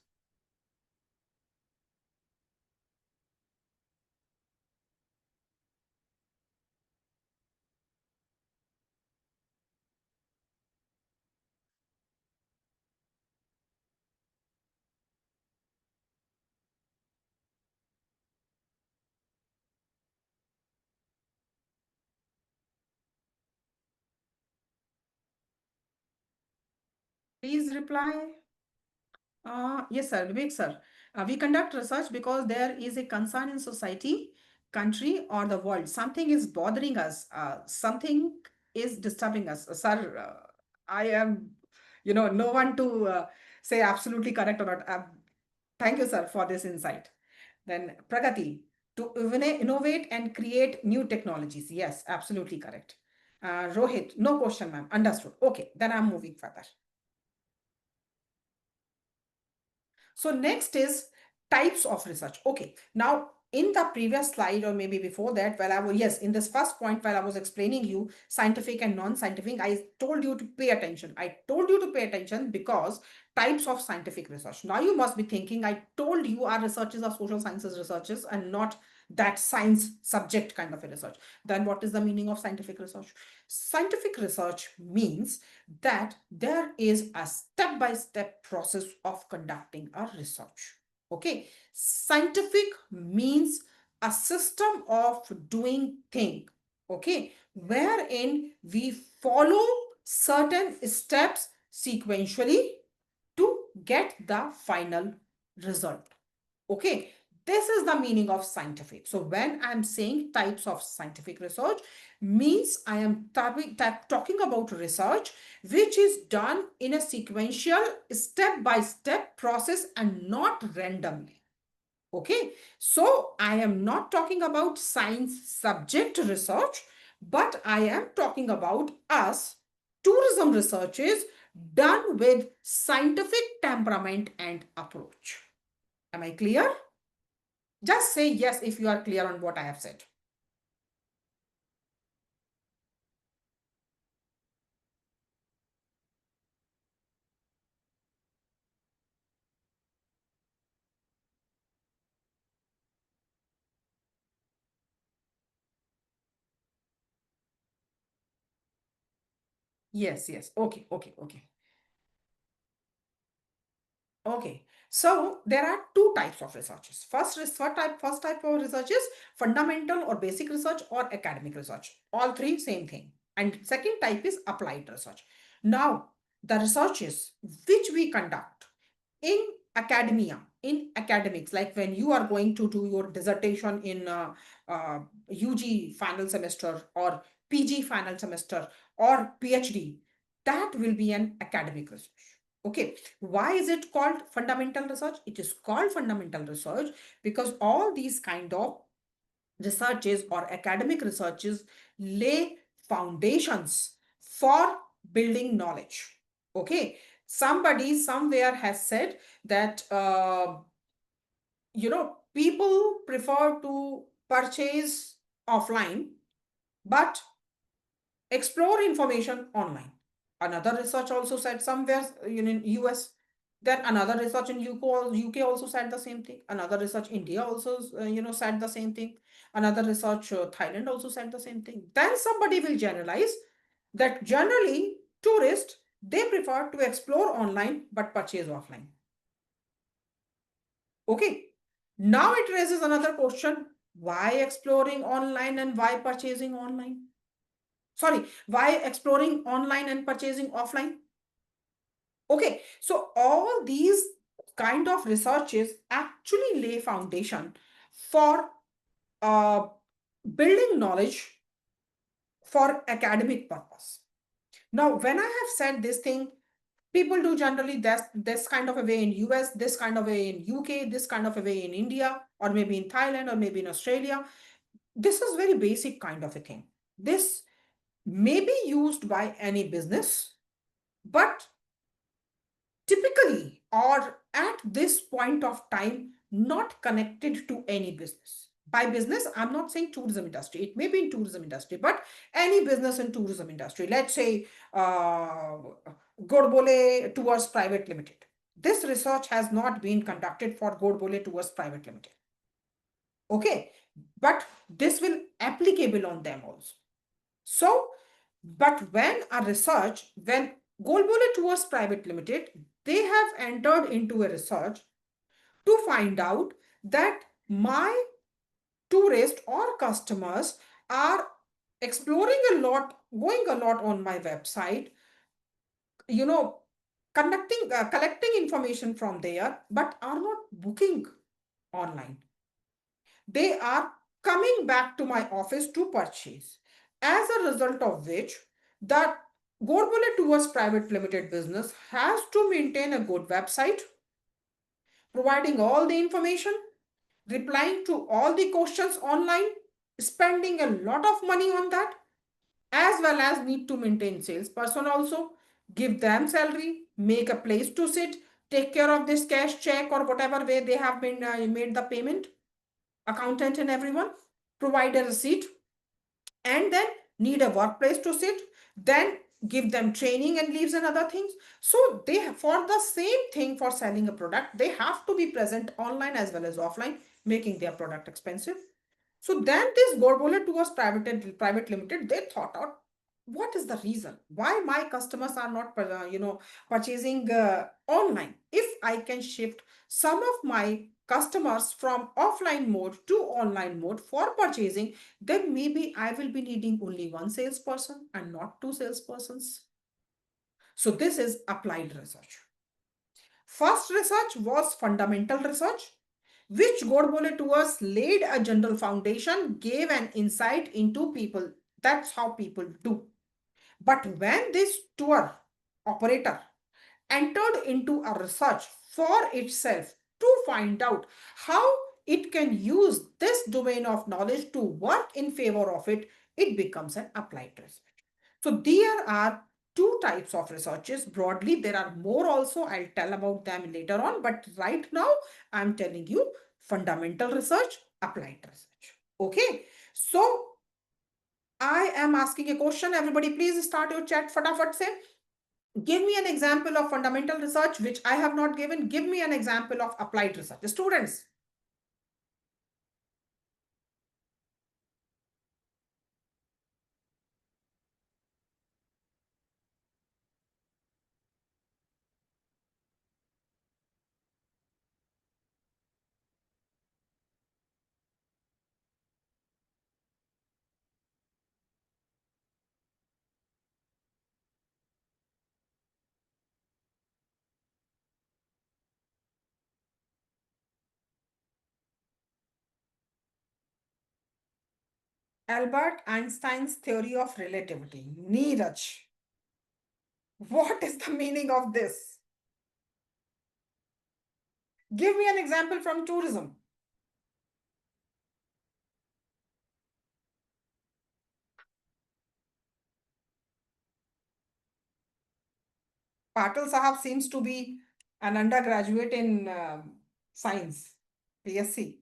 Please reply. Yes, sir. Vivek, sir. We conduct research because there is a concern in society, country, or the world. Something is bothering us. Something is disturbing us. Sir, I am, no one to say absolutely correct or not. Thank you, sir, for this insight. Then Pragati, to innovate and create new technologies. Yes, absolutely correct. Rohit, no question, ma'am. Understood. Okay, then I'm moving further. So next is types of research. Okay, now in the previous slide or maybe before that, while I was, yes, in this first point, while I was explaining you scientific and non-scientific, I told you to pay attention. I told you to pay attention because types of scientific research. Now you must be thinking, I told you our researchers are social sciences researchers and not that science subject kind of a research. Then what is the meaning of scientific research? Scientific research means that there is a step-by-step process of conducting a research. Okay, scientific means a system of doing thing. Okay, wherein we follow certain steps sequentially to get the final result. Okay, this is the meaning of scientific. So when I'm saying types of scientific research, means I am talking about research which is done in a sequential step-by-step process and not randomly. Okay, so I am not talking about science subject research, but I am talking about us tourism researches done with scientific temperament and approach. Am I clear? Just say yes if you are clear on what I have said. Yes, yes. Okay, okay, okay. Okay, so there are two types of researches. First type of research is fundamental or basic research or academic research. All three same thing. And second type is applied research. Now, the researches which we conduct in academia, in academics, like when you are going to do your dissertation in UG final semester or PG final semester or PhD, that will be an academic research. Okay, why is it called fundamental research? It is called fundamental research because all these kind of researches or academic researches lay foundations for building knowledge. Okay, somebody somewhere has said that, people prefer to purchase offline, but explore information online. Another research also said somewhere in US. Then another research in UK also said the same thing. Another research India also said the same thing. Another research Thailand also said the same thing. Then somebody will generalize that generally tourists they prefer to explore online but purchase offline. Okay. Now it raises another question. Why exploring online and why purchasing online? Sorry, why exploring online and purchasing offline? Okay, so all these kind of researches actually lay foundation for uh, building knowledge for academic purpose. Now, when I have said this thing, people do generally this kind of a way in US, this kind of way in UK, this kind of a way in India, or maybe in Thailand, or maybe in Australia. This is very basic kind of a thing. This may be used by any business, but typically or at this point of time not connected to any business. By business, I'm not saying tourism industry. It may be in tourism industry, but any business in tourism industry. Let's say Godbole Tours Private Limited. This research has not been conducted for Godbole Tours Private Limited. Okay, but this will applicable on them also. So, but when Golbole Tours Private Limited, they have entered into a research to find out that my tourists or customers are exploring a lot, going a lot on my website, you know, collecting information from there, but are not booking online. They are coming back to my office to purchase. As a result of which, the Godbole Tours Private Limited business has to maintain a good website, providing all the information, replying to all the questions online, spending a lot of money on that, as well as need to maintain salesperson also, give them salary, make a place to sit, take care of this cash check or whatever way they have been made the payment, accountant and everyone, provide a receipt, and then need a workplace to sit, then give them training and leaves and other things. So they, for the same thing, for selling a product, they have to be present online as well as offline, making their product expensive. So then this Gorbole was private limited, they thought out what is the reason why my customers are not purchasing online. If I can shift some of my customers from offline mode to online mode for purchasing, then maybe I will be needing only one salesperson and not two salespersons. So this is applied research. First research was fundamental research, which Godbole to us laid a general foundation, gave an insight into people. That's how people do. But when this tour operator entered into a research for itself to find out how it can use this domain of knowledge to work in favor of it, it becomes an applied research. So there are two types of researches. Broadly, there are more also. I'll tell about them later on. But right now, I'm telling you fundamental research, applied research. Okay. So I am asking a question. Everybody, please start your chat. Fatafat se. Give me an example of fundamental research, which I have not given. Give me an example of applied research. Students. Albert Einstein's theory of relativity. Neeraj. What is the meaning of this? Give me an example from tourism. Patil Sahab seems to be an undergraduate in science, BSc.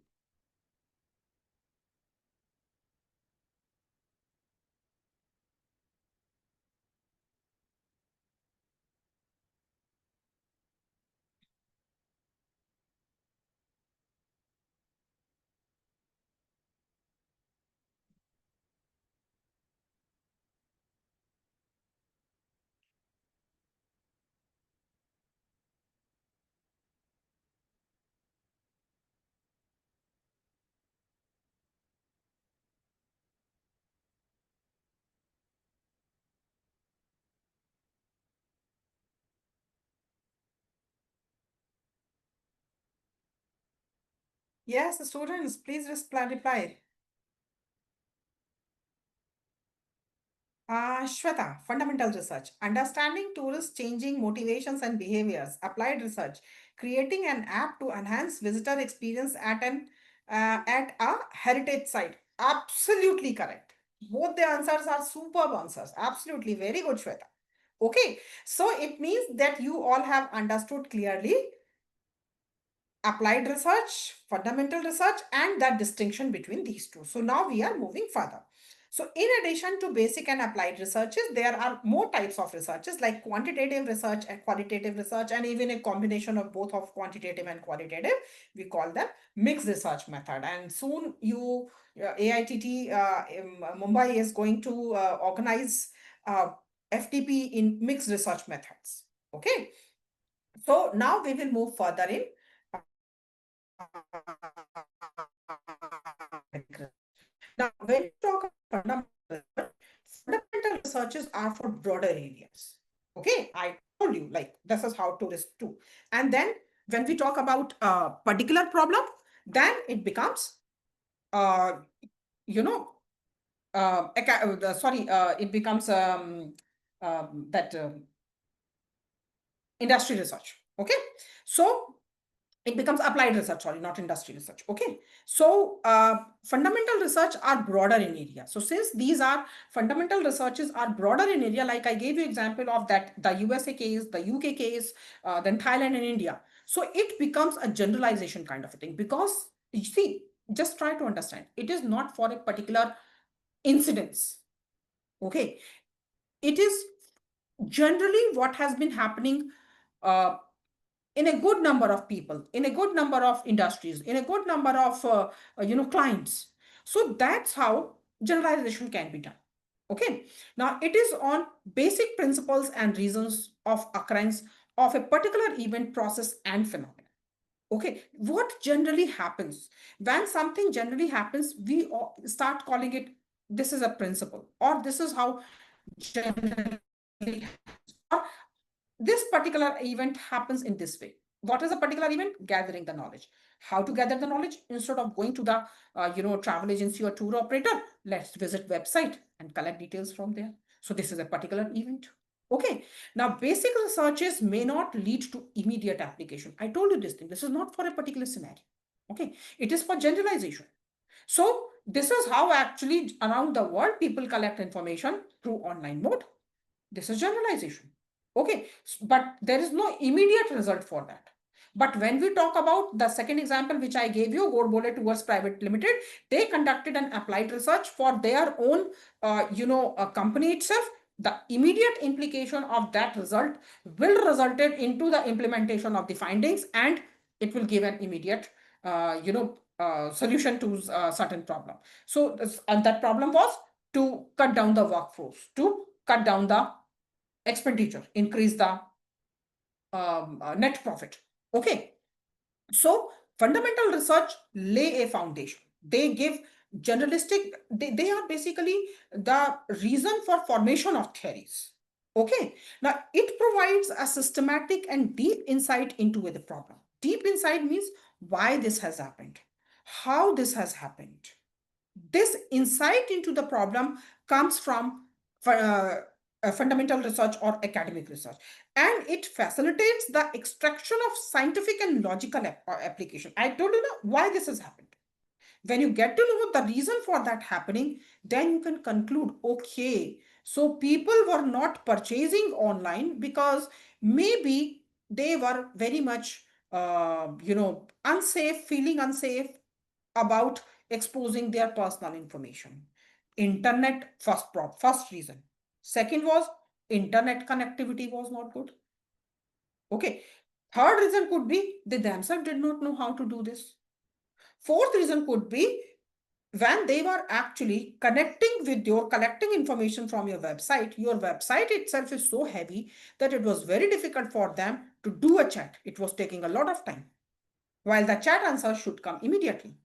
Yes, students, please reply. Shweta, fundamental research, understanding tourists' changing motivations and behaviors, applied research, creating an app to enhance visitor experience at a heritage site. Absolutely correct. Both the answers are superb answers. Absolutely very good, Shweta. Okay, so it means that you all have understood clearly applied research, fundamental research, and that distinction between these two. So now we are moving further. So in addition to basic and applied researches, there are more types of researches like quantitative research and qualitative research, and even a combination of both of quantitative and qualitative. We call them mixed research method. And soon AITT Mumbai is going to organize FTP in mixed research methods. Okay. So now we will move further in now, when you talk about fundamental researches are for broader areas. Okay, I told you like this is how tourists do. And then when we talk about a particular problem, then it becomes, uh, you know, it becomes that industry research. Okay, so it becomes applied research, sorry, not industry research. Okay, so fundamental research are broader in area. So since these are fundamental researches are broader in area, like I gave you example of that the USA case, the UK case, then Thailand and India. So it becomes a generalization kind of a thing, because you see, just try to understand, it is not for a particular incidence. Okay, it is generally what has been happening uh, in a good number of people, in a good number of industries, in a good number of clients. So that's how generalization can be done. Okay, now it is on basic principles and reasons of occurrence of a particular event, process and phenomenon. Okay, what generally happens when something generally happens, we start calling it, this is a principle, or this is how generally, or this particular event happens in this way. What is a particular event? Gathering the knowledge. How to gather the knowledge? Instead of going to the travel agency or tour operator, let's visit website and collect details from there. So this is a particular event. Okay, now basic researches may not lead to immediate application. I told you this thing, this is not for a particular scenario. Okay, it is for generalization. So this is how actually around the world people collect information through online mode. This is generalization. Okay, but there is no immediate result for that. But when we talk about the second example, which I gave you, Godbole Tours Private Limited, they conducted an applied research for their own, company itself. The immediate implication of that result will result into the implementation of the findings, and it will give an immediate, solution to a certain problem. So that problem was to cut down the workforce, to cut down the expenditure, increase the net profit. Okay, so fundamental research lay a foundation. They give generalistic, they are basically the reason for formation of theories. Okay, now it provides a systematic and deep insight into the problem. Deep insight means why this has happened, how this has happened. This insight into the problem comes from fundamental research or academic research, and it facilitates the extraction of scientific and logical application. I told you now why this has happened. When you get to know the reason for that happening, then you can conclude, okay, so people were not purchasing online because maybe they were very much unsafe, feeling unsafe about exposing their personal information. Internet, first reason. Second was internet connectivity was not good. Okay. Third reason could be they themselves did not know how to do this. Fourth reason could be when they were actually connecting with your collecting information from your website itself is so heavy that it was very difficult for them to do a chat. It was taking a lot of time, while the chat answer should come immediately.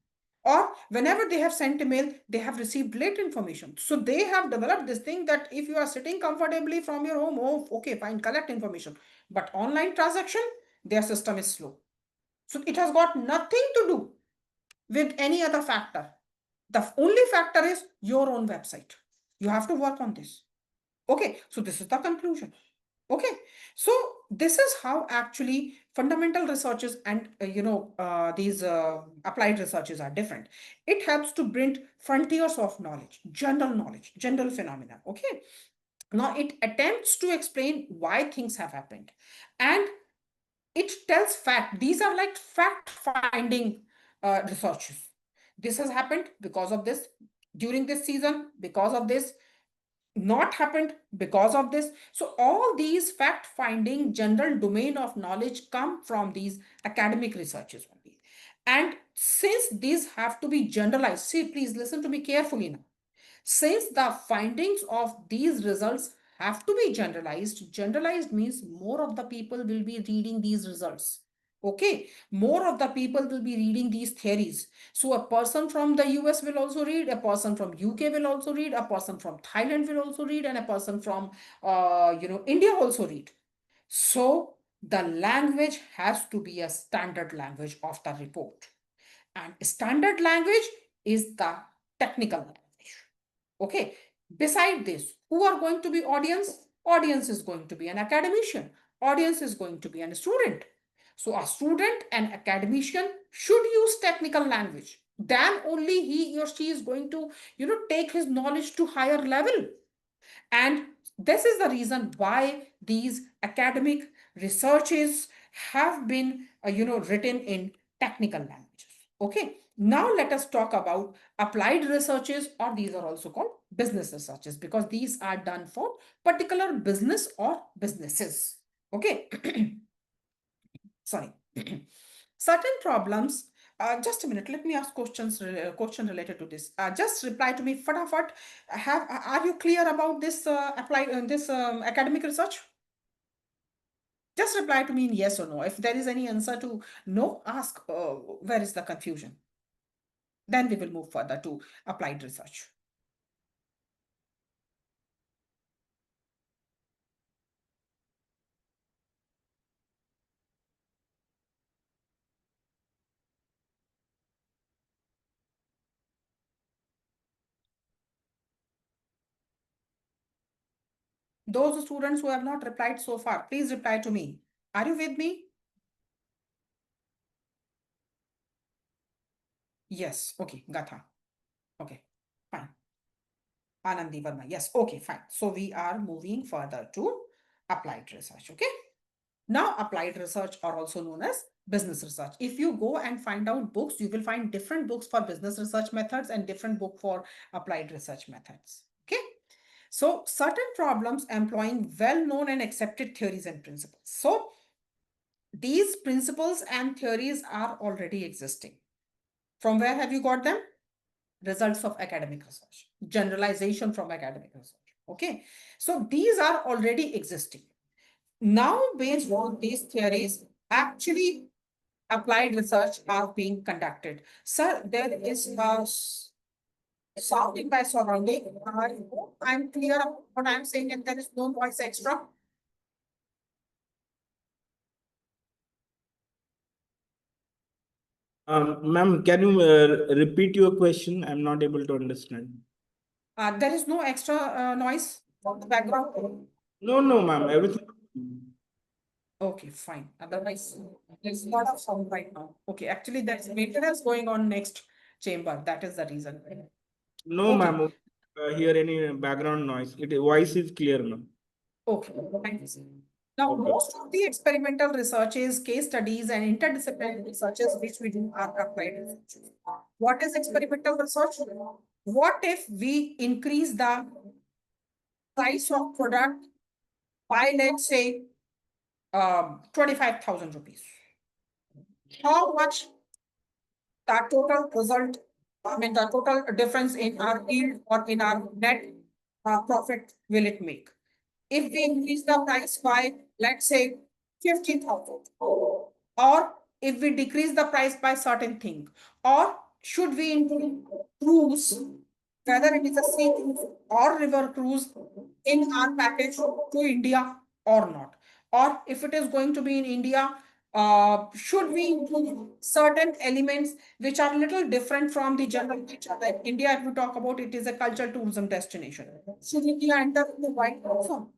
Or whenever they have sent a mail, they have received late information. So they have developed this thing that if you are sitting comfortably from your home, oh, okay, fine, collect information. But online transaction, their system is slow. So it has got nothing to do with any other factor. The only factor is your own website. You have to work on this. Okay, so this is the conclusion. Okay, so this is how actually fundamental researches and these applied researches are different. It helps to bring frontiers of knowledge, general phenomena. Okay, now it attempts to explain why things have happened, and it tells fact. These are like fact finding researches. This has happened because of this, during this season because of this, not happened because of this. So all these fact finding general domain of knowledge come from these academic researches only. And since these have to be generalized, see, please listen to me carefully now. Since the findings of these results have to be generalized means more of the people will be reading these results. Okay, more of the people will be reading these theories. So a person from the US will also read, a person from UK will also read, a person from Thailand will also read, and a person from India also read. So the language has to be a standard language of the report. And standard language is the technical language. Okay. Beside this, who are going to be audience? Audience is going to be an academician. Audience is going to be a student. So a student and academician should use technical language. Then only he or she is going to, take his knowledge to higher level. And this is the reason why these academic researches have been, written in technical languages. Okay. Now let us talk about applied researches, or these are also called business researches, because these are done for particular business or businesses. Okay. Sorry. Certain problems. Just a minute. Let me ask question related to this. Just reply to me. Fatafat. Are you clear about this this academic research? Just reply to me in yes or no. If there is any answer to no, ask where is the confusion. Then we will move further to applied research. Those students who have not replied so far, please reply to me. Are you with me? Yes. Okay. Gatha. Okay. Fine. Anandi Verma. Yes. Okay. Fine. So we are moving further to applied research. Okay. Now, applied research are also known as business research. If you go and find out books, you will find different books for business research methods and different book for applied research methods. Okay. So certain problems employing well-known and accepted theories and principles. So these principles and theories are already existing. From where have you got them? Results of academic research, generalization from academic research. Okay. So these are already existing. Now, based on these theories, actually applied research are being conducted. Sir, there is a sound in my surrounding. I hope I'm clear about what I'm saying and there is no noise extra. Ma'am, can you repeat your question? I'm not able to understand. There is no extra noise from the background. No, no, ma'am. Everything. Okay, fine. Otherwise, there's a lot of sound right now. Okay, actually, there's maintenance going on next chamber. That is the reason. No, Okay. ma'am. Hear any background noise. Voice is clear now. Okay, thank you, sir. Now, Okay. most of the experimental researches, case studies, and interdisciplinary researches which we do are applied research. What is experimental research? What if we increase the price of product by, let's say, 25,000 rupees? How much the total result, I mean, the total difference in our yield or in our net profit will it make? If we increase the price by, let's say, 50,000, or if we decrease the price by certain thing, or should we include cruise, whether it is a sea cruise or river cruise in our package to India or not? Or if it is going to be in India, Should we include certain elements which are a little different from the general nature? Like India, if we talk about it, is a cultural tourism destination. Should India enter into wine tourism?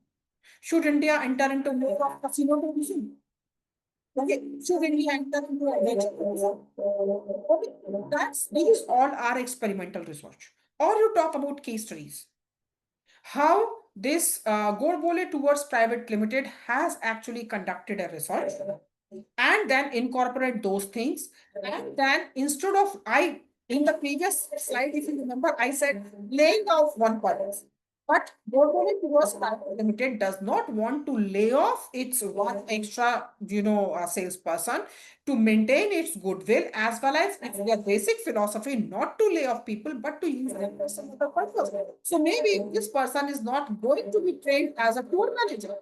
Should India enter into more of casino tourism? Okay, should India enter into adventure tourism? Okay, these all are experimental research. Or you talk about case studies. How this Gorbole Tours Private Limited has actually conducted a research and then incorporate those things. And then instead of in the previous slide, if you remember, I said laying off one person. But Gorbole Tours Private Limited does not want to lay off its one extra, salesperson to maintain its goodwill, as well as it's their basic philosophy not to lay off people, but to use them for some other purpose. So maybe this person is not going to be trained as a tour manager.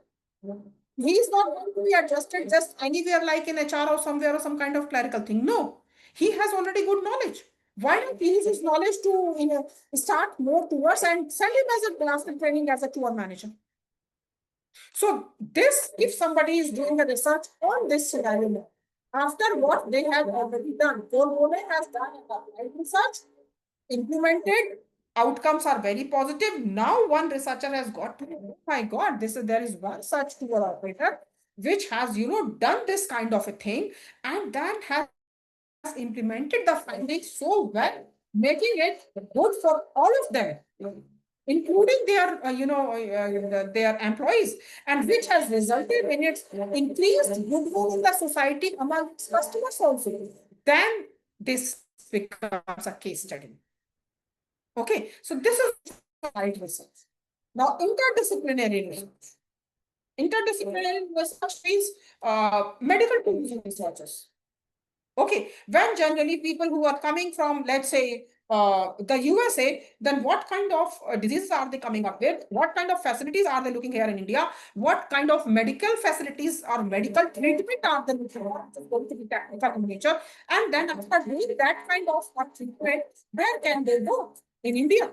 He is not going to be adjusted just anywhere like in HR or somewhere or some kind of clerical thing. No, he has already good knowledge. Why not use his knowledge to start more tours and send him as a master training as a tour manager? So this, if somebody is doing a research on this scenario, after what they have already done, Goldwone has done an applied research, implemented, outcomes are very positive. Now one researcher has got to know, oh my God, there is one such tour operator which has, done this kind of a thing and then has implemented the findings so well, making it good for all of them, including their, their employees, and which has resulted in its increased goodwill in the society among its customers also. Then this becomes a case study. Okay, so this is right research. Now, interdisciplinary research. Interdisciplinary research means medical tourism researchers. Okay, when generally people who are coming from, let's say, the USA, then what kind of diseases are they coming up with? What kind of facilities are they looking here in India? What kind of medical facilities or medical treatment are they looking for? It's going to be technical in nature. And then after doing that kind of treatment, where can they go in India?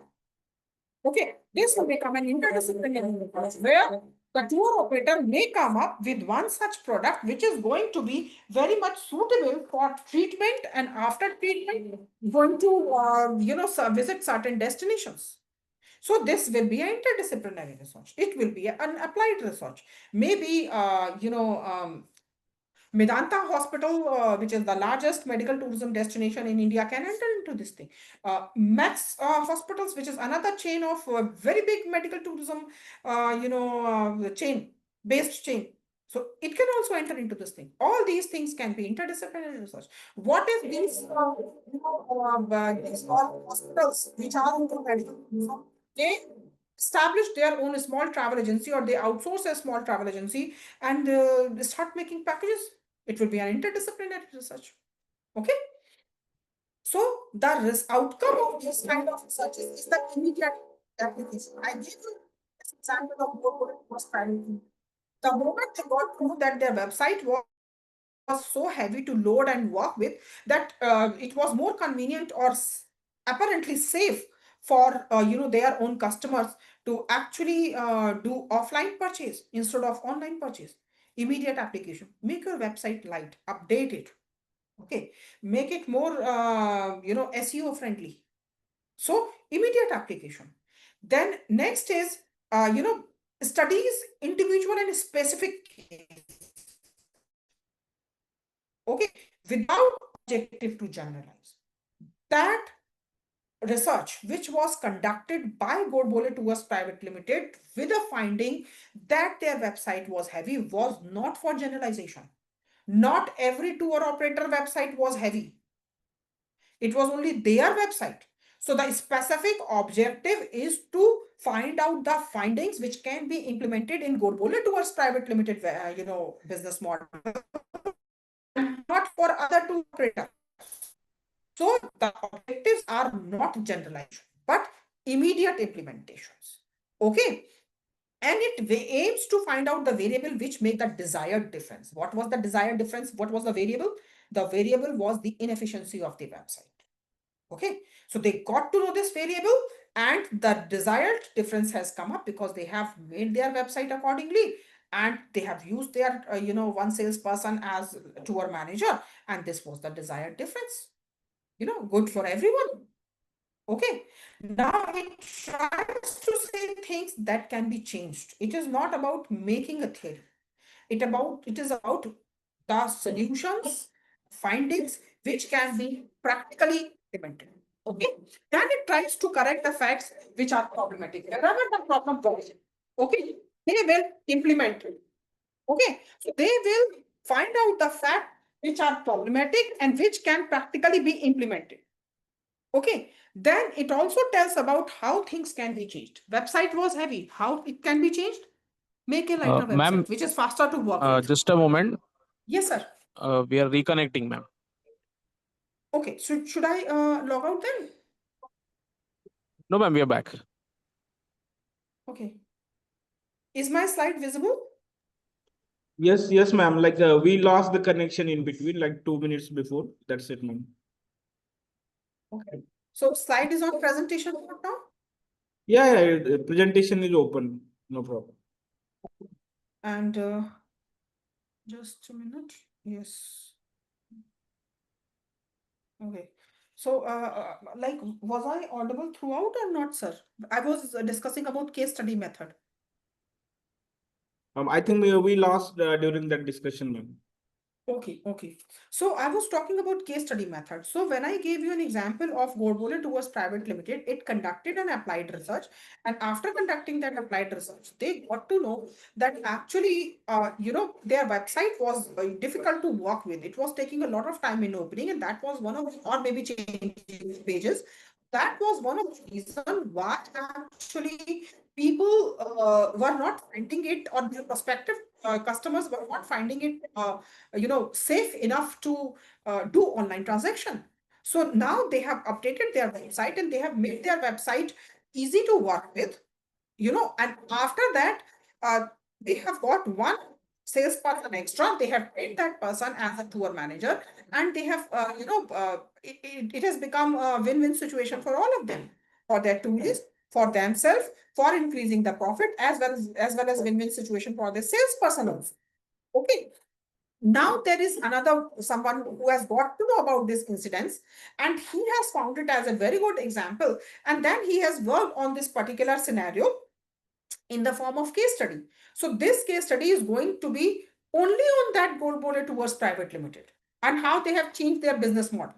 Okay, this will become an interdisciplinary approach where the tour operator may come up with one such product which is going to be very much suitable for treatment, and after treatment going to visit certain destinations. So this will be an interdisciplinary research. It will be an applied research. Maybe Medanta Hospital, which is the largest medical tourism destination in India, can enter into this thing. Max Hospitals, which is another chain of very big medical tourism, based chain. So it can also enter into this thing. All these things can be interdisciplinary research. What if these hospitals which are into medical tourism, they establish their own small travel agency, or they outsource a small travel agency and start making packages? It will be an interdisciplinary research. Okay. So the outcome of this kind of research is the immediate application. I gave you this example of what was trying. The moment they got to know that their website was so heavy to load and work with, that it was more convenient or apparently safe for their own customers to actually do offline purchase instead of online purchase. Immediate application. Make your website light, update it. Okay, make it more SEO friendly. So immediate application. Then next is studies individual and specific case. Okay, without objective to generalize. That research, which was conducted by Godbole Tours Private Limited with a finding that their website was heavy, was not for generalization. Not every tour operator website was heavy. It was only their website. So the specific objective is to find out the findings which can be implemented in Godbole Tours Private Limited, business model, and not for other tour operators. So the objectives are not generalized, but immediate implementations. Okay. And it aims to find out the variable which make the desired difference. What was the desired difference? What was the variable? The variable was the inefficiency of the website. Okay. So they got to know this variable, and the desired difference has come up because they have made their website accordingly. and they have used their one salesperson as tour manager, and this was the desired difference. Good for everyone. Okay, now it tries to say things that can be changed. It is not about making a theory. It is about the solutions, findings which can be practically implemented. Okay, then it tries to correct the facts which are problematic. Wherever the problem comes, okay, they will implement it. Okay, so they will find out the fact which are problematic and which can practically be implemented. Okay, then it also tells about how things can be changed. Website was heavy. How it can be changed? Make a lighter Ma'am, website, which is faster to work with. just a moment. Yes, sir. We are reconnecting, ma'am. Okay, so should I log out then? No, ma'am, we are back. Okay. Is my slide visible? Yes, yes, ma'am. Like we lost the connection in between, like 2 minutes before. That's it, ma'am. Okay. So slide is on presentation mode now? Yeah, yeah, presentation is open. No problem. And just a minute. Yes. Okay. So, like, was I audible throughout or not, sir? I was discussing about case study method. I think we lost during that discussion, ma'am. Okay, okay. So I was talking about case study method. So when I gave you an example of Gorbole Tours Private Limited, it conducted an applied research. And after conducting that applied research, they got to know that actually, their website was difficult to work with. It was taking a lot of time in opening, and that was one of, or maybe changing pages. That was one of the reasons why actually people were not finding it, or the prospective customers were not finding it safe enough to do online transaction. So now they have updated their website and they have made their website easy to work with, and after that, they have got one salesperson extra. They have paid that person as a tour manager, and they have, it has become a win-win situation for all of them, for their tourists, for themselves, for increasing the profit, as well as win-win situation for the salesperson also. Okay, now there is another someone who has got to know about this incidents, and he has found it as a very good example, and then he has worked on this particular scenario in the form of case study. So this case study is going to be only on that Gold Tours Private Limited and how they have changed their business model.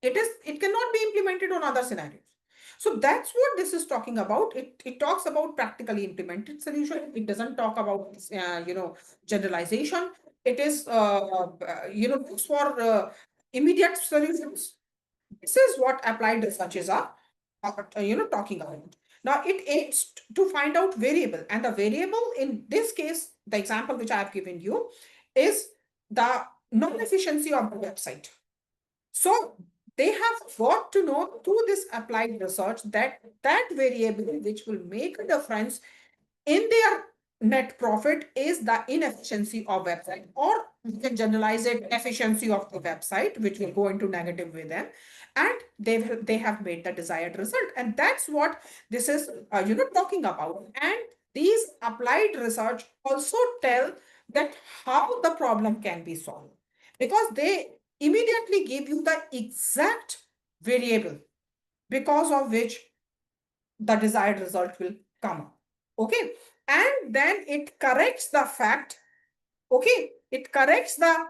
It cannot be implemented on other scenarios. So that's what this is talking about. It talks about practically implemented solution. It doesn't talk about generalization. It is looks for immediate solutions. This is what applied researches are talking about. Now it aims to find out variable, and the variable in this case, the example which I have given you, is the non-efficiency of the website. So they have got to know through this applied research that that variable which will make a difference in their net profit is the inefficiency of website, or we can generalize it efficiency of the website, which will go into negative with them, and they have made the desired result, and that's what this is talking about. And these applied research also tell that how the problem can be solved, because they immediately give you the exact variable because of which the desired result will come up. Okay, and then it corrects the fact. Okay, it corrects the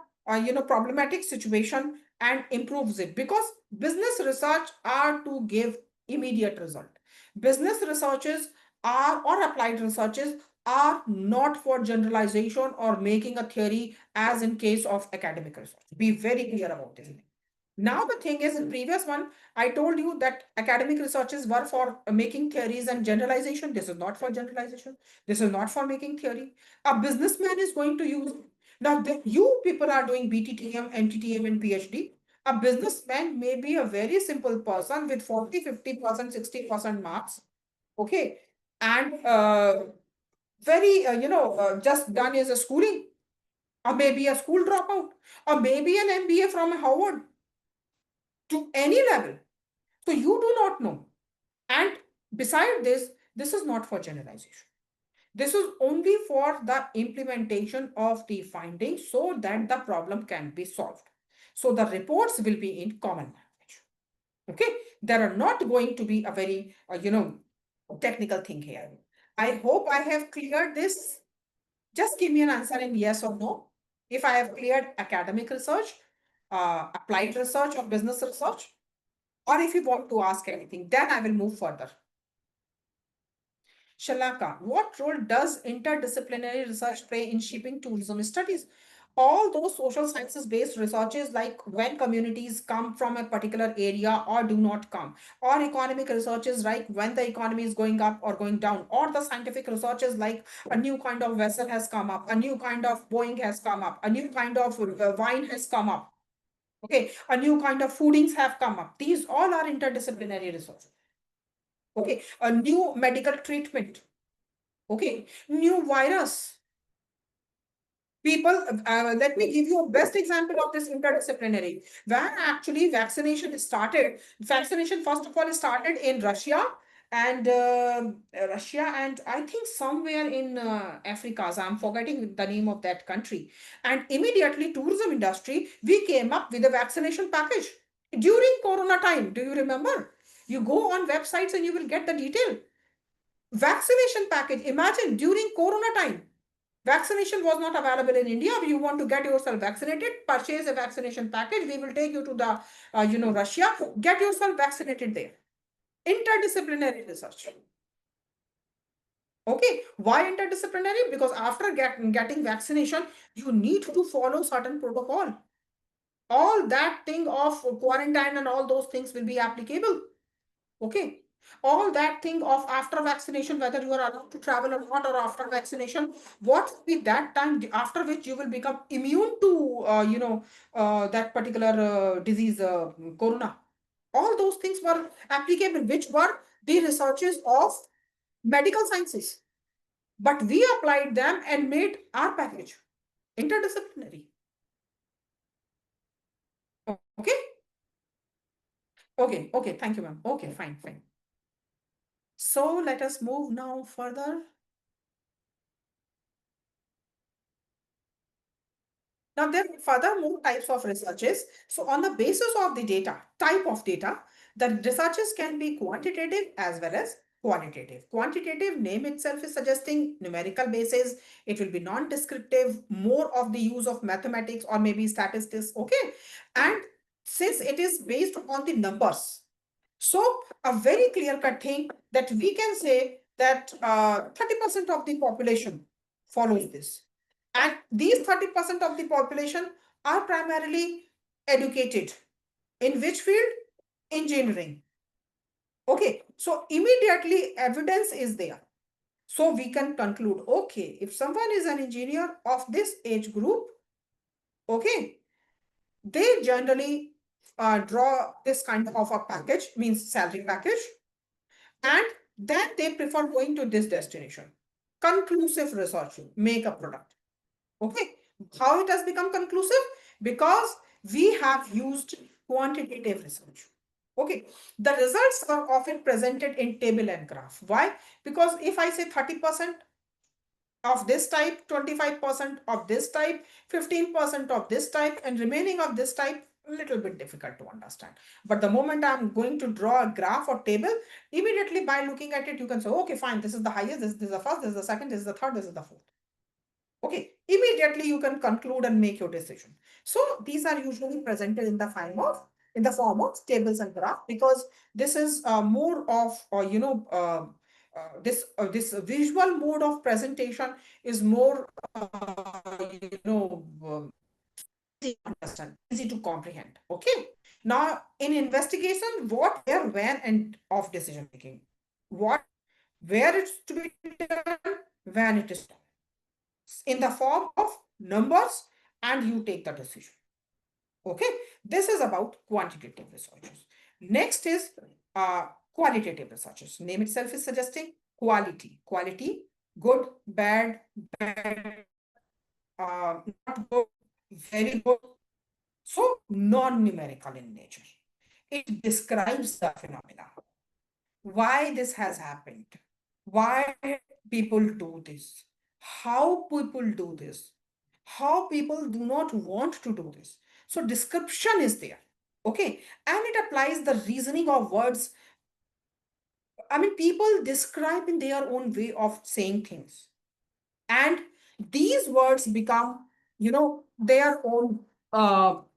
problematic situation and improves it, because business research are to give immediate result. Business researches are, or applied researches are, not for generalization or making a theory as in case of academic research. Be very clear about this. Now the thing is, in previous one, I told you that academic researches were for making theories and generalization. This is not for generalization. This is not for making theory. A businessman is going to use. Now, you people are doing BTTM, NTTM, and PhD. A businessman may be a very simple person with 40, 50%, 60% marks. Okay. And very, just done as a schooling, or maybe a school dropout, or maybe an MBA from Harvard, to any level. So you do not know. And beside this, this is not for generalization. This is only for the implementation of the findings so that the problem can be solved. So the reports will be in common language. Okay, there are not going to be a very, technical thing here. I hope I have cleared this. Just give me an answer in yes or no. If I have cleared academic research, applied research or business research, or if you want to ask anything, then I will move further. Shalaka, what role does interdisciplinary research play in shaping tourism studies? All those social sciences based researches, like when communities come from a particular area or do not come, or economic researches like when the economy is going up or going down, or the scientific researches like a new kind of vessel has come up, a new kind of Boeing has come up, a new kind of wine has come up. Okay, a new kind of foodings have come up. These all are interdisciplinary research. Okay, a new medical treatment. Okay, new virus. People, let me give you a best example of this interdisciplinary. When actually vaccination first of all started in Russia and I think somewhere in Africa. So I'm forgetting the name of that country. And immediately tourism industry, we came up with a vaccination package during Corona time. Do you remember? You go on websites and you will get the detail. Vaccination package. Imagine during Corona time. Vaccination was not available in India. If you want to get yourself vaccinated, purchase a vaccination package. We will take you to the, Russia. Get yourself vaccinated there. Interdisciplinary research. Okay, why interdisciplinary? Because after getting vaccination, you need to follow certain protocol. All that thing of quarantine and all those things will be applicable. Okay. All that thing of after vaccination, whether you are allowed to travel or not, or after vaccination, what will be that time after which you will become immune to, that particular disease, corona. All those things were applicable, which were the researches of medical sciences. But we applied them and made our package interdisciplinary. Okay. Okay. Thank you, ma'am. Okay, fine. So let us move now further. Now, there are further types of researches. So on the basis of the data, type of data, the researches can be quantitative as well as qualitative. Quantitative name itself is suggesting numerical basis. It will be non-descriptive, more of the use of mathematics or maybe statistics. Okay. And since it is based on the numbers, so a very clear-cut thing that we can say that 30% of the population follows this. And these 30% of the population are primarily educated. In which field? Engineering. Okay, so immediately evidence is there. So we can conclude, okay, if someone is an engineer of this age group, okay, they generally draw this kind of a package, means salary package, and then they prefer going to this destination. Conclusive research, make a product. Okay, how it has become conclusive? Because we have used quantitative research. Okay, the results are often presented in table and graph. Why? Because if I say 30% of this type, 25% of this type, 15% of this type, and remaining of this type, a little bit difficult to understand. But the moment I'm going to draw a graph or table, immediately by looking at it, you can say, okay, fine, this is the highest, this is the first, this is the second, this is the third, this is the fourth. Okay, immediately you can conclude and make your decision. So these are usually presented in the form of tables and graph, because this is more of this visual mode of presentation is more easy to understand, easy to comprehend. Okay. Now in investigation, what, where, when, and of decision making. What, where it's to be done, when it is done, in the form of numbers, and you take the decision. Okay, this is about quantitative researches. Next is qualitative researches. Name itself is suggesting quality. Quality, good, bad, not good, very good. So non-numerical in nature. It describes the phenomena. Why this has happened? Why people do this, how people do this, how people do not want to do this. So description is there. Okay. And it applies the reasoning of words. I mean, people describe in their own way of saying things. And these words become, their own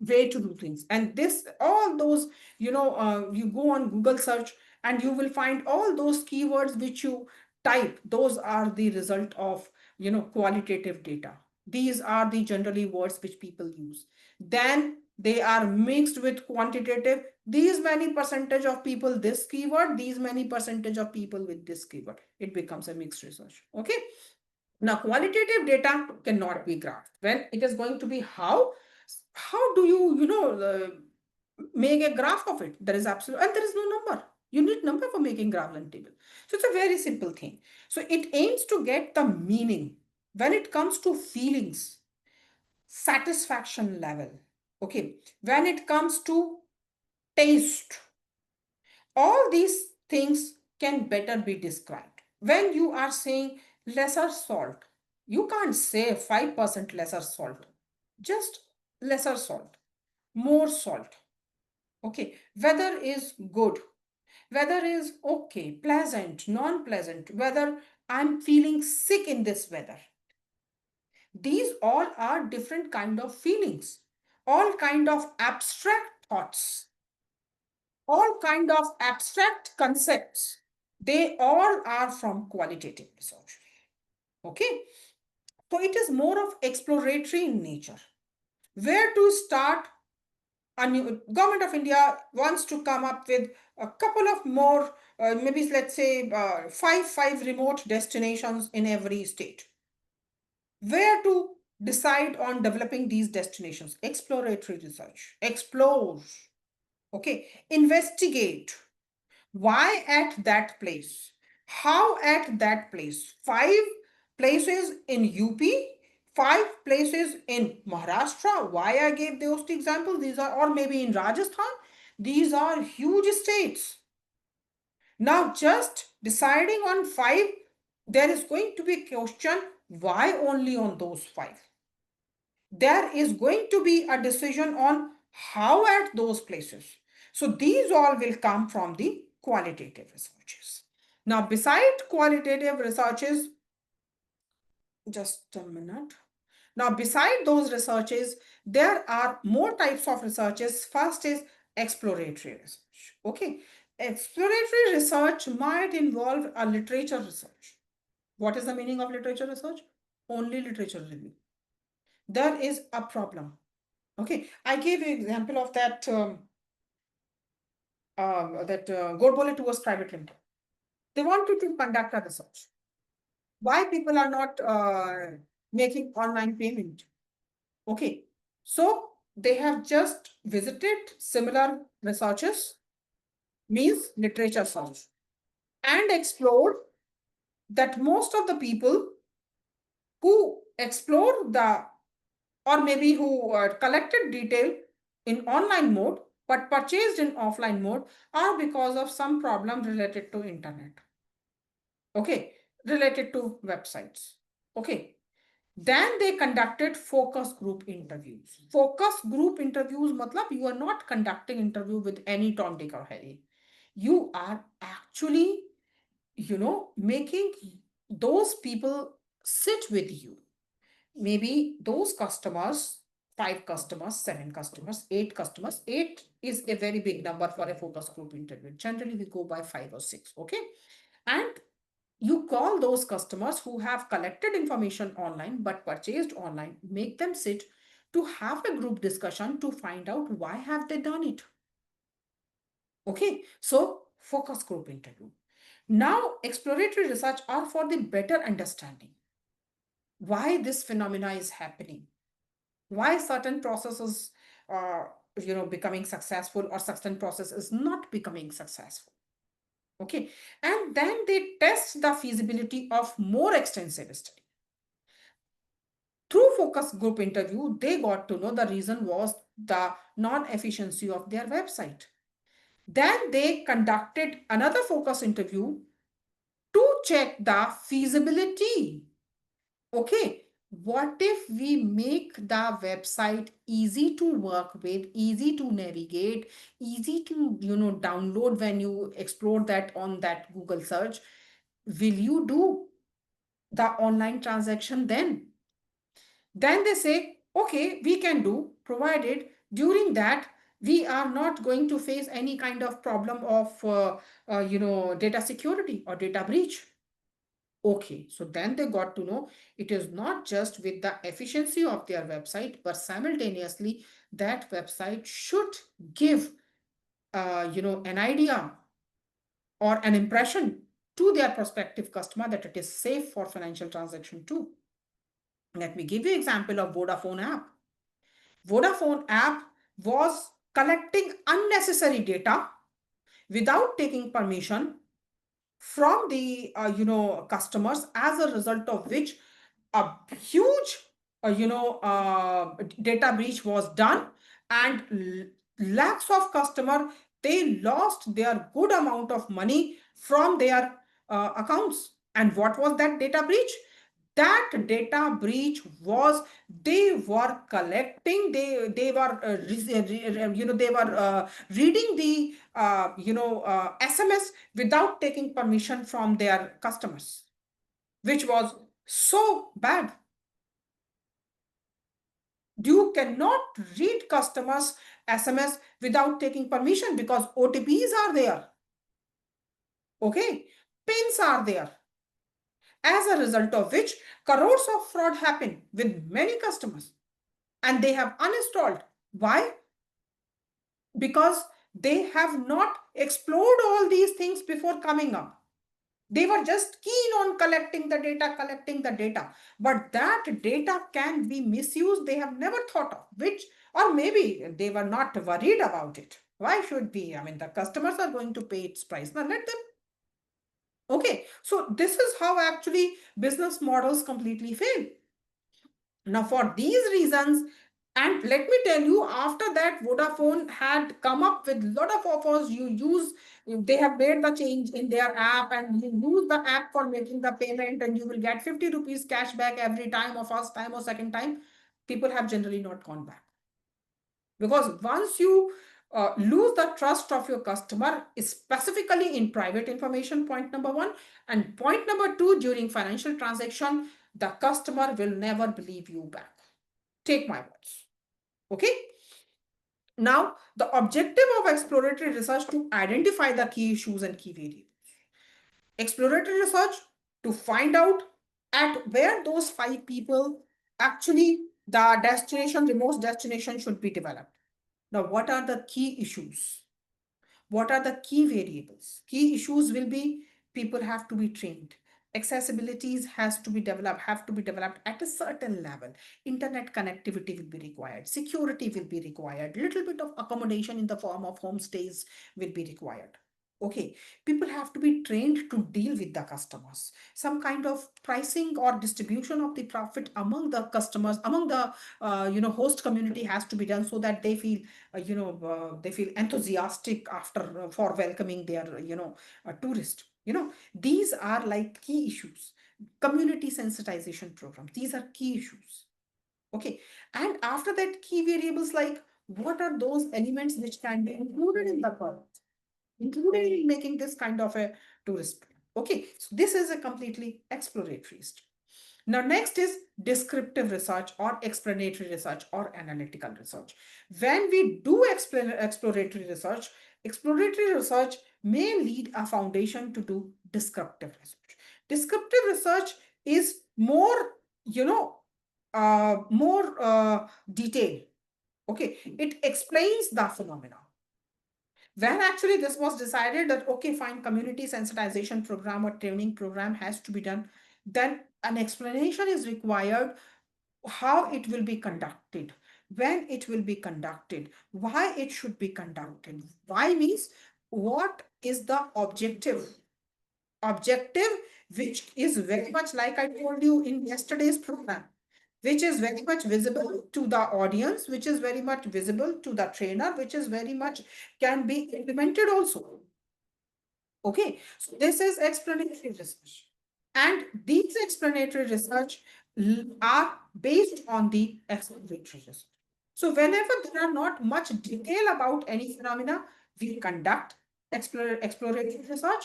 way to do things. And this, all those, you go on Google search and you will find all those keywords which you type. Those are the result of, qualitative data. These are the generally words which people use. Then they are mixed with quantitative. These many percentage of people this keyword, these many percentage of people with this keyword. It becomes a mixed research. Okay. Now, qualitative data cannot be graphed. When it is going to be how do you, make a graph of it? There is absolute, and there is no number. You need number for making graph and table. So it's a very simple thing. So it aims to get the meaning when it comes to feelings, satisfaction level. Okay. When it comes to taste, all these things can better be described. When you are saying lesser salt, you can't say 5% lesser salt, just lesser salt, more salt. Okay, weather is good, weather is okay, pleasant, non-pleasant, whether I'm feeling sick in this weather. These all are different kind of feelings, all kind of abstract thoughts, all kind of abstract concepts. They all are from qualitative research. Okay. So it is more of exploratory in nature. Where to start? A new government of India wants to come up with a couple of more, maybe let's say five remote destinations in every state. Where to decide on developing these destinations? Exploratory research. Explore. Okay. Investigate. Why at that place? How at that place? 5 places in UP, 5 places in Maharashtra. Why I gave those examples? These are, or maybe in Rajasthan. These are huge states. Now, just deciding on 5, there is going to be a question, why only on those 5? There is going to be a decision on how at those places. So these all will come from the qualitative researches. Now, beside qualitative researches, just a minute. Now, beside those researches, there are more types of researches. First is exploratory research. Okay. Exploratory research might involve a literature research. What is the meaning of literature research? Only literature review. There is a problem. Okay, I gave you an example of that Godbole Tours Private Limited. They wanted to conduct a research. Why people are not making online payment? Okay, so they have just visited similar researches, means literature search, and explored that most of the people who explore the, or maybe who collected detail in online mode but purchased in offline mode are because of some problem related to internet. Okay, related to websites. Okay, then they conducted focus group interviews. Focus group interviews matlab you are not conducting interview with any Tom, Dick or Harry. You are actually, making those people sit with you. Maybe those customers, 5 customers, 7 customers, 8 customers. 8 is a very big number for a focus group interview. Generally, we go by 5 or 6. Okay. And you call those customers who have collected information online but purchased online, make them sit to have a group discussion to find out why have they done it. Okay. So focus group interview. Now, exploratory research are for the better understanding why this phenomena is happening, why certain processes are becoming successful or certain process is not becoming successful. Okay, and then they test the feasibility of more extensive study. Through focus group interview, they got to know the reason was the non-efficiency of their website. Then they conducted another focus interview to check the feasibility. Okay, what if we make the website easy to work with, easy to navigate, easy to download when you explore that on that Google search? Will you do the online transaction then? Then they say, okay, we can do, provided during that we are not going to face any kind of problem of data security or data breach. Okay, so then they got to know it is not just with the efficiency of their website, but simultaneously that website should give an idea or an impression to their prospective customer that it is safe for financial transaction too. Let me give you example of Vodafone app. Vodafone app was collecting unnecessary data without taking permission from the customers, as a result of which a huge data breach was done, and lakhs of customer, they lost their good amount of money from their accounts. And what was that data breach? That data breach was, they were collecting, they were they were reading the SMS without taking permission from their customers, which was so bad. You cannot read customers SMS without taking permission, because OTPs are there, okay, pins are there, as a result of which crores of fraud happen with many customers, and they have uninstalled. Why? Because they have not explored all these things before coming up. They were just keen on collecting the data, but that data can be misused. They have never thought of which, or maybe they were not worried about it. Why should be? I mean, the customers are going to pay its price. Now let them. Okay, so this is how actually business models completely fail. Now, for these reasons, and let me tell you, after that, Vodafone had come up with a lot of offers. They have made the change in their app, and you use the app for making the payment, and you will get 50 rupees cash back every time, or first time or second time. People have generally not gone back. Because once you lose the trust of your customer, specifically in private information, point number one, and point number two, during financial transaction, the customer will never believe you back. Take my words. Okay. Now, the objective of exploratory research to identify the key issues and key variables. Exploratory research to find out at where those 5 people actually the destination, remote destination should be developed. Now, what are the key issues? What are the key variables? Key issues will be people have to be trained. Accessibilities have to be developed at a certain level. Internet connectivity will be required. Security will be required. Little bit of accommodation in the form of homestays will be required. Okay, people have to be trained to deal with the customers. Some kind of pricing or distribution of the profit among the customers, among the host community has to be done, so that they feel they feel enthusiastic after for welcoming their tourist. These are like key issues. Community sensitization program, these are key issues. Okay, and after that, key variables, like what are those elements which can be included in the product, included in making this kind of a tourist plan. Okay, so this is a completely exploratory stage. Now, next is descriptive research or explanatory research or analytical research. When we do exploratory research may lead a foundation to do descriptive research. Descriptive research is more, detailed. Okay, it explains the phenomena. When actually this was decided that, okay, fine, community sensitization program or training program has to be done, then an explanation is required, how it will be conducted, when it will be conducted, why it should be conducted. Why means what is the objective, which is very much like I told you in yesterday's program, which is very much visible to the audience, which is very much visible to the trainer, which is very much can be implemented also. Okay, so this is explanatory research. And these explanatory research are based on the exploratory research. So whenever there are not much detail about any phenomena, we conduct exploratory research.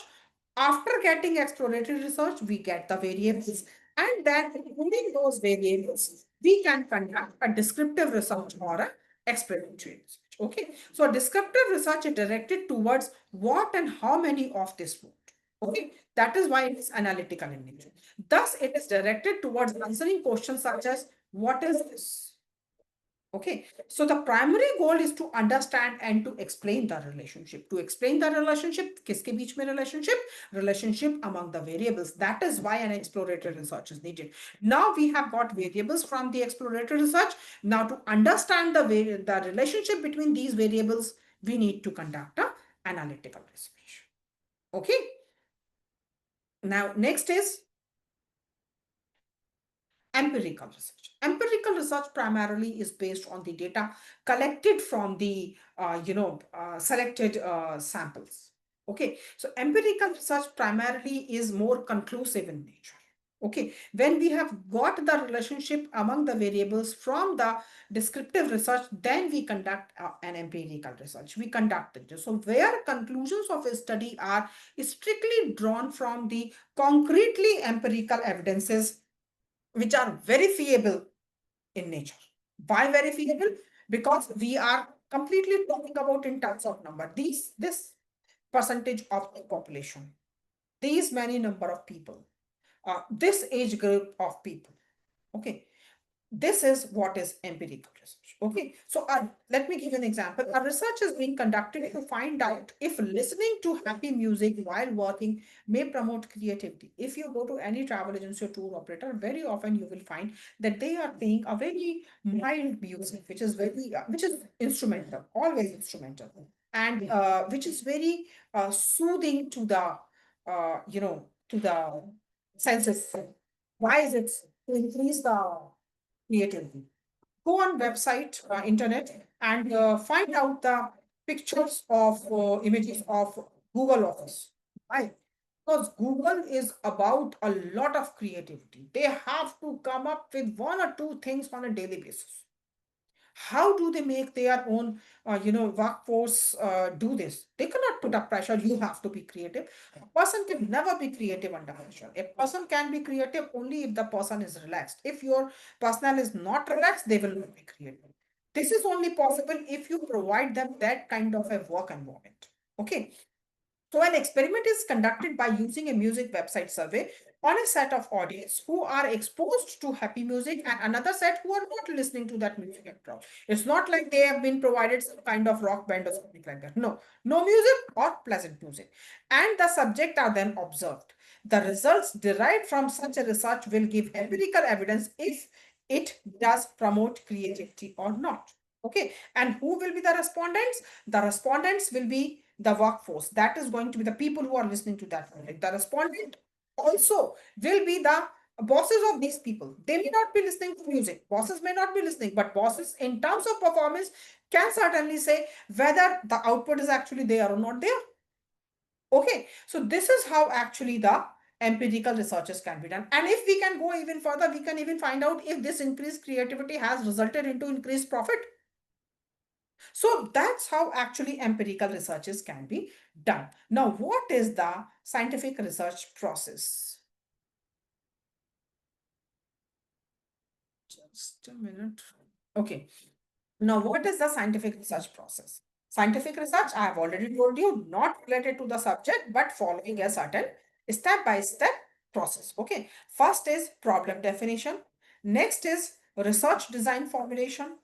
After getting exploratory research, we get the variables. And then including those variables, we can conduct a descriptive research or a explanatory research. Okay, so descriptive research is directed towards what and how many of this food. Okay, that is why it is analytical in nature. Thus, it is directed towards answering questions such as what is this? Okay, so the primary goal is to understand and to explain the relationship. To explain the relationship, kiske beech mein relationship among the variables. That is why an exploratory research is needed. Now we have got variables from the exploratory research. Now to understand the relationship between these variables, we need to conduct a analytical research. Okay. Now next is empirical research. Empirical research primarily is based on the data collected from the selected samples. Okay, so empirical research primarily is more conclusive in nature. Okay, when we have got the relationship among the variables from the descriptive research, then we conduct an empirical research. We conduct it. So where conclusions of a study are strictly drawn from the concretely empirical evidences which are verifiable in nature. Why verifiable? Because we are completely talking about in terms of number. This percentage of the population, these many number of people, this age group of people. Okay, this is what is empirical research. Okay, so let me give an example. A research is being conducted to find out if listening to happy music while working may promote creativity. If you go to any travel agency or tour operator, very often you will find that they are playing a very mild music, which is which is instrumental, always instrumental, and which is very soothing to the to the senses. Why is it? To increase the creativity. Go on website, internet, and find out the pictures of images of Google Office. Why? Because Google is about a lot of creativity. They have to come up with one or two things on a daily basis. How do they make their own workforce do this? They cannot put up pressure. You have to be creative. A person can never be creative under pressure. A person can be creative only if the person is relaxed. If your personnel is not relaxed, they will not be creative. This is only possible if you provide them that kind of a work environment. Okay, so an experiment is conducted by using a music website survey on a set of audience who are exposed to happy music and another set who are not listening to that music at all. It's not like they have been provided some kind of rock band or something like that. No, no music or pleasant music. And the subject are then observed. The results derived from such a research will give empirical evidence if it does promote creativity or not. Okay, and who will be the respondents? The respondents will be the workforce. That is going to be the people who are listening to that project. The respondent also will be the bosses of these people. They may not be listening to music. Bosses may not be listening, but bosses, in terms of performance, can certainly say whether the output is actually there or not there. Okay, so this is how actually the empirical researches can be done. And if we can go even further, we can even find out if this increased creativity has resulted into increased profit. So that's how actually empirical researches can be done. Now, what is the scientific research process? Just a minute. Okay. Now, what is the scientific research process? Scientific research, I have already told you, not related to the subject, but following a certain step-by-step process. Okay. First is problem definition. Next is research design formulation.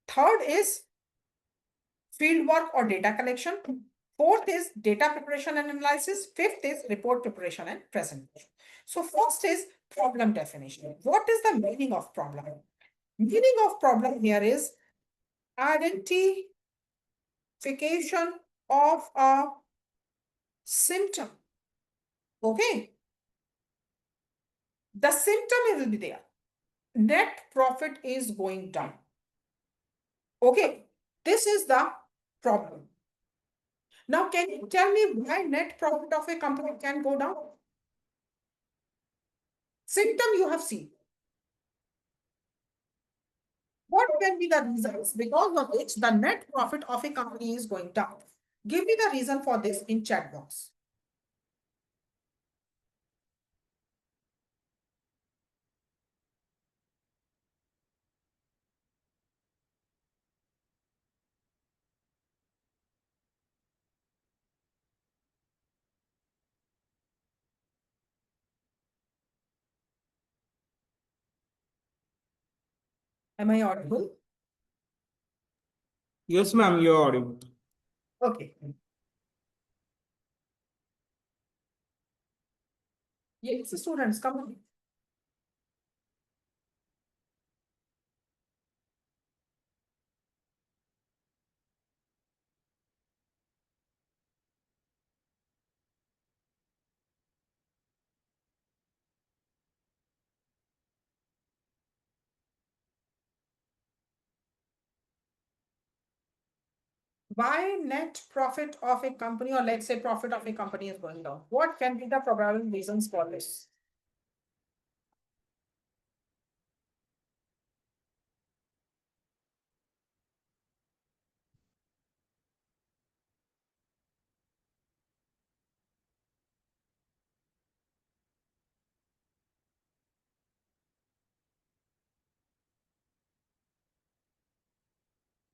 Third is fieldwork or data collection. Fourth is data preparation and analysis. Fifth is report preparation and presentation. So first is problem definition. What is the meaning of problem? Meaning of problem here is identification of a symptom. Okay. The symptom will be there. Net profit is going down. Okay. This is the problem. Now, can you tell me why net profit of a company can go down? Symptom you have seen. What can be the reasons because of which the net profit of a company is going down? Give me the reason for this in chat box. Am I audible? Yes, ma'am, you're audible. Okay. Yes, students, come on. Why net profit of a company, or let's say profit of a company, is going down? What can be the probable reasons for this?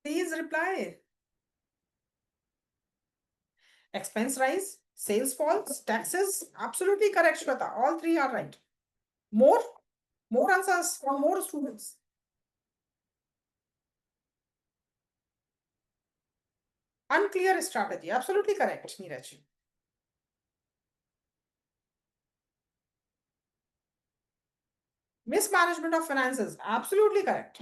Please reply. Expense rise, sales falls, taxes. Absolutely correct, Shweta. All three are right. More? More answers from more students. Unclear strategy. Absolutely correct, Neeraj. Mismanagement of finances. Absolutely correct.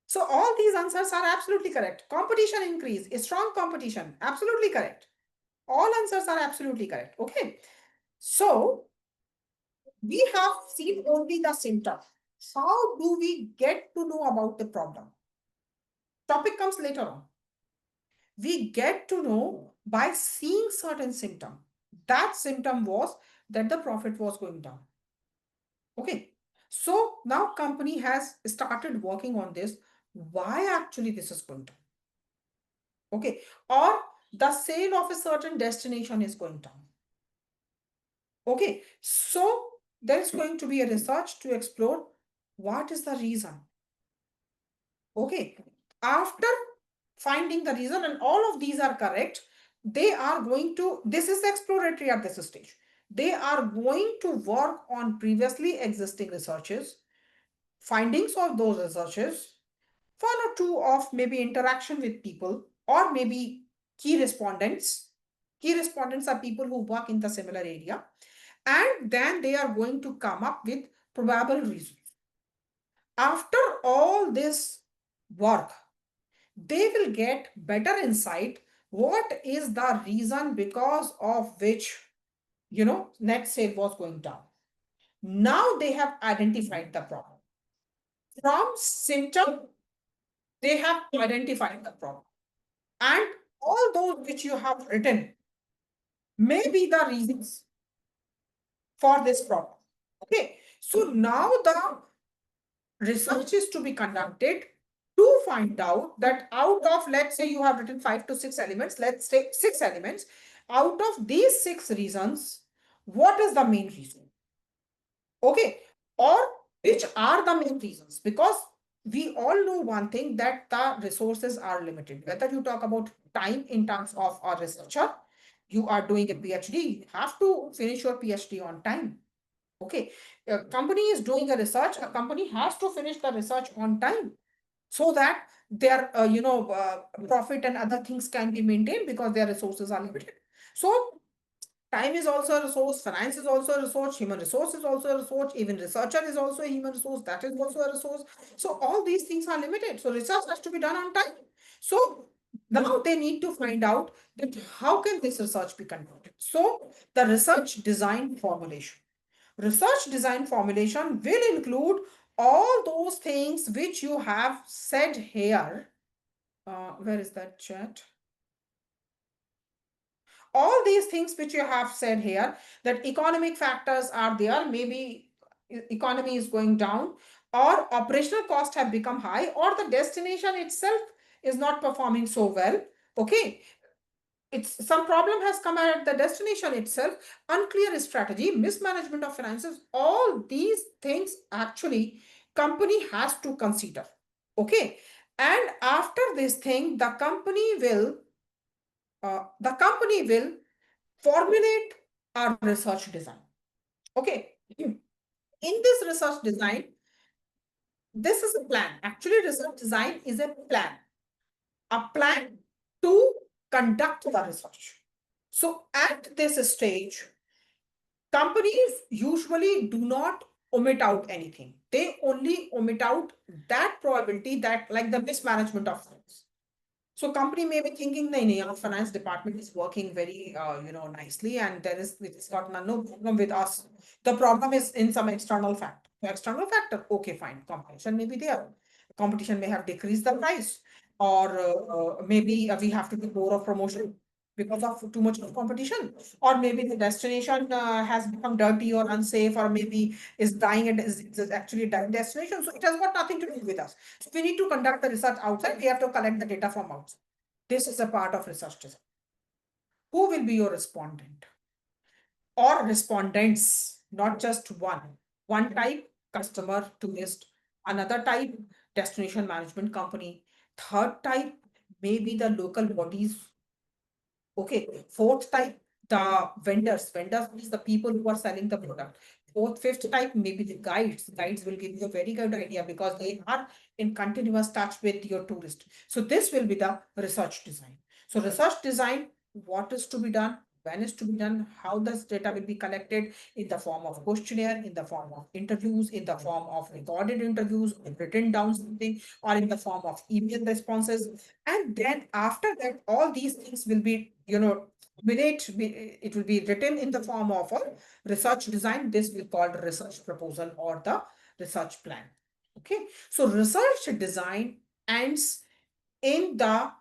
So all these answers are absolutely correct. Competition increase, a strong competition. Absolutely correct. All answers are absolutely correct. Okay. So we have seen only the symptom. How do we get to know about the problem? Topic comes later on. We get to know by seeing certain symptom. That symptom was that the profit was going down. Okay. So now company has started working on this. Why actually this is going down? Okay. Or the sale of a certain destination is going down. Okay. So there is going to be a research to explore what is the reason. Okay. After finding the reason, and all of these are correct, they are going to, this is exploratory at this stage. They are going to work on previously existing researches, findings of those researches, one or two of maybe interaction with people, or maybe key respondents. Key respondents are people who work in the similar area. And then they are going to come up with probable reasons. After all this work, they will get better insight what is the reason because of which, net sale was going down. Now they have identified the problem. From symptom, they have identified the problem. And all those which you have written may be the reasons for this problem. Okay. So now the research is to be conducted to find out that out of, let's say you have written 5 to 6 elements, let's take 6 elements. Out of these 6 reasons, what is the main reason? Okay. Or which are the main reasons? Because we all know one thing, that the resources are limited. Whether you talk about time in terms of a researcher, you are doing a PhD, you have to finish your PhD on time. Okay. A company is doing a research, a company has to finish the research on time so that their profit and other things can be maintained because their resources are limited. So time is also a resource, finance is also a resource, human resource is also a resource, even researcher is also a human resource, that is also a resource. So all these things are limited. So research has to be done on time. So now they need to find out that how can this research be conducted. So the research design formulation. Research design formulation will include all those things which you have said here Where is that chat? All these things which you have said here, that economic factors are there, maybe economy is going down, or operational costs have become high, or the destination itself is not performing so well. Okay, it's some problem has come at the destination itself, unclear strategy, mismanagement of finances, all these things actually company has to consider. Okay, and after this thing, the company will formulate a research design. Okay, in this research design, this is a plan. Actually, research design is a plan to conduct the research. So at this stage, companies usually do not omit out anything. They only omit out that probability, that like the mismanagement of funds. So company may be thinking, nahi, our finance department is working very, nicely, and it's got no problem with us. The problem is in some external factor. External factor, okay, fine. Competition may be there. Competition may have decreased the price, or maybe we have to do more of promotion because of too much of competition, or maybe the destination has become dirty or unsafe, or maybe is dying and is actually a dying destination. So it has got nothing to do with us. So we need to conduct the research outside. We have to collect the data from outside. This is a part of research design. Who will be your respondent or respondents? Not just one. One type, customer, tourist. Another type, destination management company. Third type, maybe the local bodies. Okay. Fourth type, the vendors. Vendors means the people who are selling the product. Fifth type, maybe the guides. Guides will give you a very good idea because they are in continuous touch with your tourist. So this will be the research design. So research design, what is to be done, when is to be done, how this data will be collected in the form of questionnaire, in the form of interviews, in the form of recorded interviews, written down something, or in the form of email responses. And then after that, all these things will be, it will be written in the form of a research design. This will be called research proposal or the research plan. Okay, so research design ends in the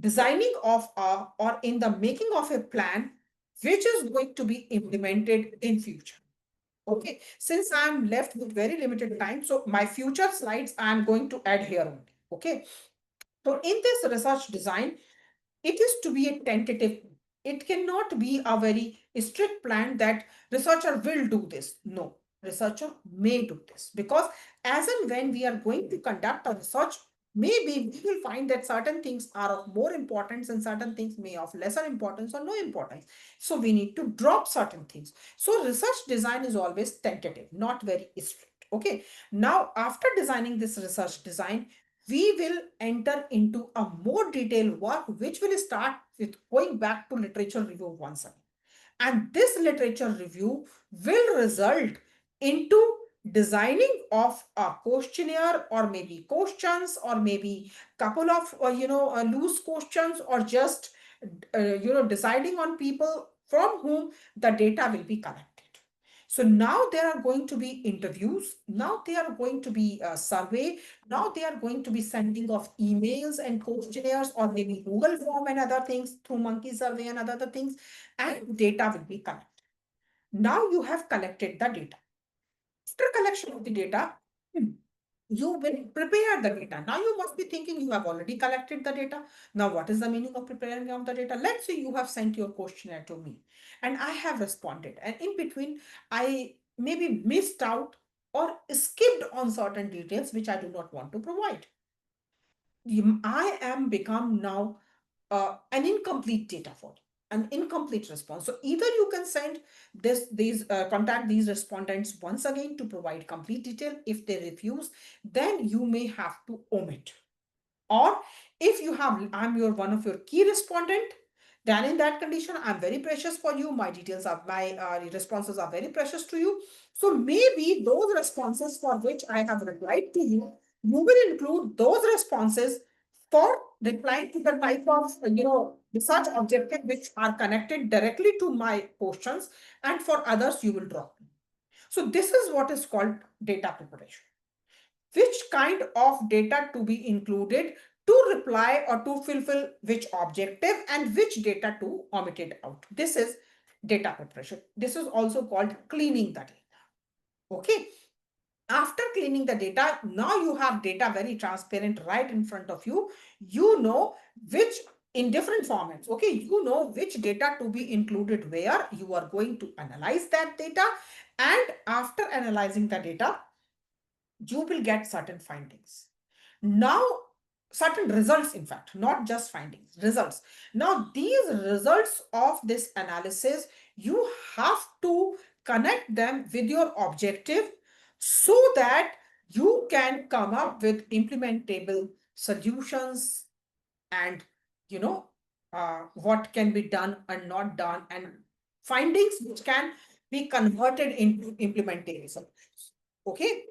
designing of a, or in the making of a plan which is going to be implemented in future. Okay, since I'm left with very limited time, so my future slides I'm going to add here only. Okay, so in this research design, it is to be a tentative. It cannot be a very strict plan that researcher will do this. No, researcher may do this, because as and when we are going to conduct a research, maybe we will find that certain things are of more importance and certain things may of lesser importance or no importance. So we need to drop certain things. So research design is always tentative, not very strict. Okay. Now, after designing this research design, we will enter into a more detailed work, which will start with going back to literature review once again. And this literature review will result into designing of a questionnaire, or maybe questions, or maybe couple of loose questions, or just deciding on people from whom the data will be collected. So now there are going to be interviews. Now there are going to be a survey. Now they are going to be sending of emails and questionnaires, or maybe Google form and other things through monkey survey and other things, and data will be collected. Now you have collected the data. After collection of the data, you will prepare the data. Now you must be thinking, you have already collected the data. Now what is the meaning of preparing of the data? Let's say you have sent your questionnaire to me and I have responded, and in between I maybe missed out or skipped on certain details which I do not want to provide. I am become now an incomplete data for you, an incomplete response. So either you can send contact these respondents once again to provide complete detail. If they refuse, then you may have to omit. Or if you have, I'm your one of your key respondent, then in that condition, I'm very precious for you. My details are, my responses are very precious to you. So maybe those responses for which I have replied to you, you will include those responses for replying to the type of, research objective which are connected directly to my questions, and for others you will drop. So this is what is called data preparation. which kind of data to be included to reply or to fulfill which objective and which data to omit it out. This is data preparation. This is also called cleaning the data. Okay. After cleaning the data, now you have data very transparent right in front of you. You know which in different formats. Okay. You know which data to be included where. You are going to analyze that data. And after analyzing the data, you will get certain findings. Now, certain results, in fact, not just findings, results. Now, these results of this analysis, you have to connect them with your objective so that you can come up with implementable solutions and, you know, what can be done and not done, and findings which can be converted into implementation. Okay.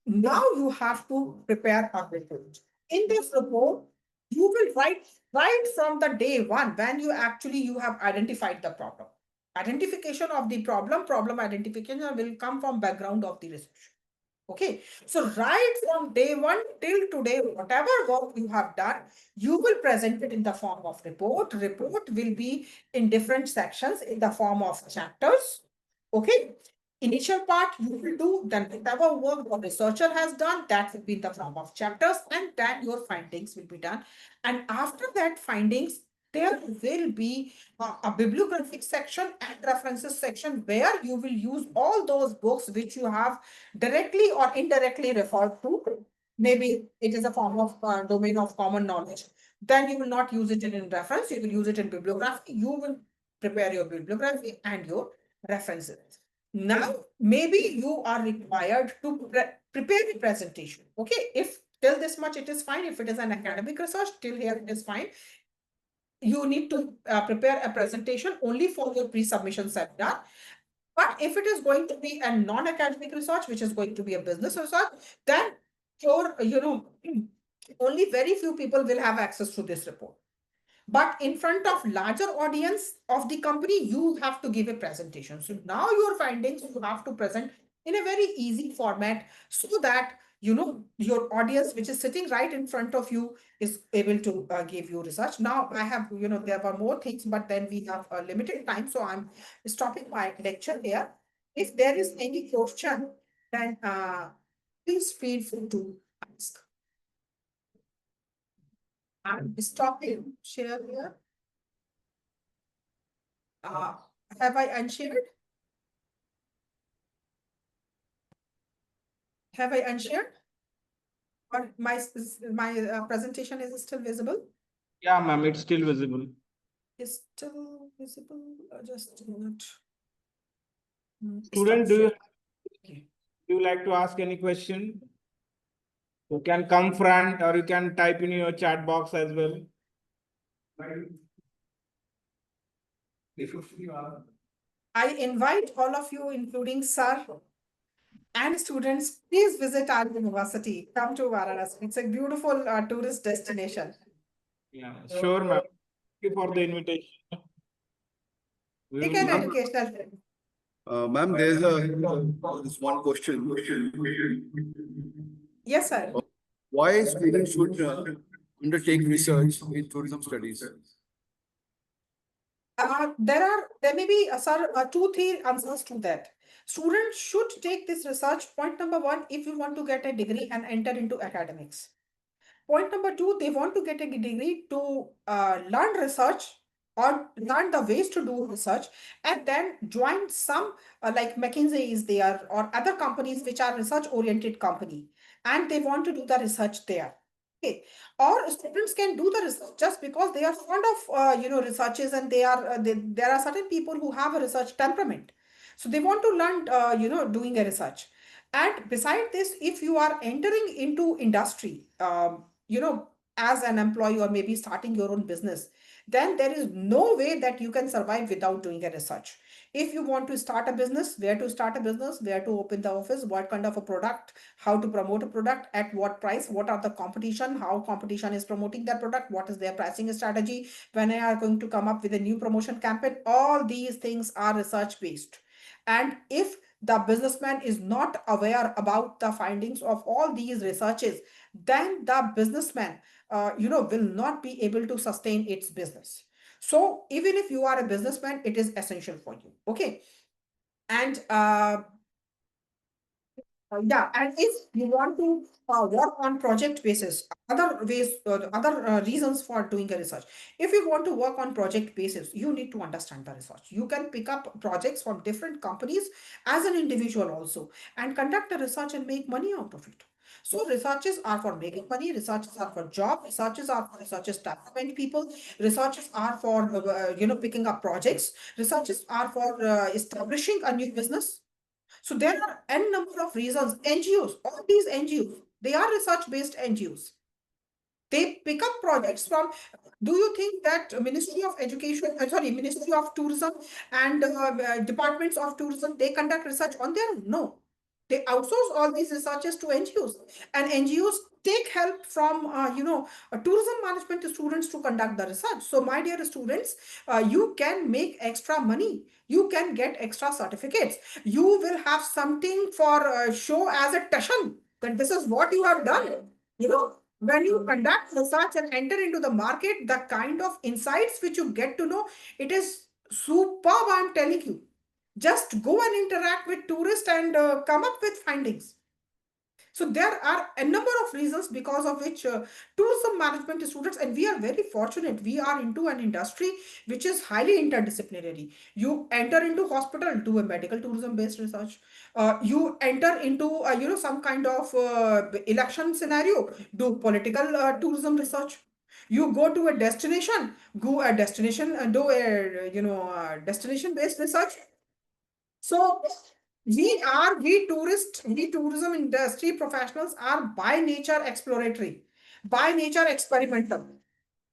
Now you have to prepare a report. In this report, you will write right from the day one when you have identified the problem. Identification of the problem identification will come from background of the research. Okay, so right from day one till today, whatever work you have done, you will present it in the form of report. Report will be in different sections in the form of chapters. Okay, initial part you will do, then whatever work the researcher has done, that will be in the form of chapters, and then your findings will be done. And after that findings, there will be a bibliographic section and references section where you will use all those books which you have directly or indirectly referred to. Maybe it is a form of domain of common knowledge. Then you will not use it in reference, you will use it in bibliography. You will prepare your bibliography and your references. Now, maybe you are required to prepare a presentation. Okay, if till this much it is fine. If it is an academic research, till here it is fine. You need to prepare a presentation only for your pre-submission seminar. But if it is going to be a non-academic research, which is going to be a business research, then only very few people will have access to this report. But in front of larger audience of the company, you have to give a presentation. So now your findings you have to present in a very easy format so that your audience, which is sitting right in front of you, is able to give you research. Now I have, there were more things, but then we have a limited time. So I'm stopping my lecture here. If there is any question, then please feel free to ask. I'm stopping share here. Have I unshared? Have I unshared? Or my presentation is still visible? Yeah, ma'am, it's still visible. Is still visible? Just a minute. Student, Stop do you like to ask any question? You can come front or you can type in your chat box as well. I invite all of you, including sir and students, please visit our university. Come to Varanasi. It's a beautiful tourist destination. Yeah, sure, ma'am. Thank you for the invitation. Take an educational. Ma'am, there's this one question. Yes, sir. Why students should undertake research in tourism studies? There may be sir, 2-3 answers to that. Students should take this research. Point number one, if you want to get a degree and enter into academics. Point number two, they want to get a degree to learn research or learn the ways to do research, and then join some like McKinsey is there or other companies which are research oriented company, and they want to do the research there. Okay. Or students can do the research just because they are fond of researches, and there are certain people who have a research temperament, so they want to learn doing a research. And beside this, if you are entering into industry, as an employee or maybe starting your own business, then there is no way that you can survive without doing a research. If you want to start a business, where to start a business, where to open the office, what kind of a product, how to promote a product, at what price, what are the competition, how competition is promoting their product, what is their pricing strategy, when they are going to come up with a new promotion campaign, all these things are research based. And if the businessman is not aware about the findings of all these researches, then the businessman, will not be able to sustain its business. So even if you are a businessman, it is essential for you. Okay. And yeah, and if you want to work on project basis, other ways, other reasons for doing a research. If you want to work on project basis, you need to understand the research. You can pick up projects from different companies as an individual also and conduct a research and make money out of it. So researches are for making money, researches are for job, researches are for researchers development people, researches are for picking up projects, researches are for establishing a new business. So there are n number of reasons. NGOs, all these NGOs, they are research-based NGOs. They pick up projects from. Do you think that Ministry of Education, Ministry of Tourism and departments of tourism, they conduct research on their own? No. They outsource all these researches to NGOs, and NGOs take help from tourism management students to conduct the research. So my dear students, you can make extra money, you can get extra certificates, you will have something for show as a tashan that this is what you have done. When you conduct research and enter into the market, the kind of insights which you get to know, it is superb, I'm telling you. Just go and interact with tourists and come up with findings. So there are a number of reasons because of which tourism management students, and we are very fortunate, we are into an industry which is highly interdisciplinary. You enter into hospital, do a medical tourism based research. You enter into some kind of election scenario, do political tourism research. You go to a destination, go a destination, do a destination based research. So we tourism industry professionals are by nature exploratory, by nature experimental.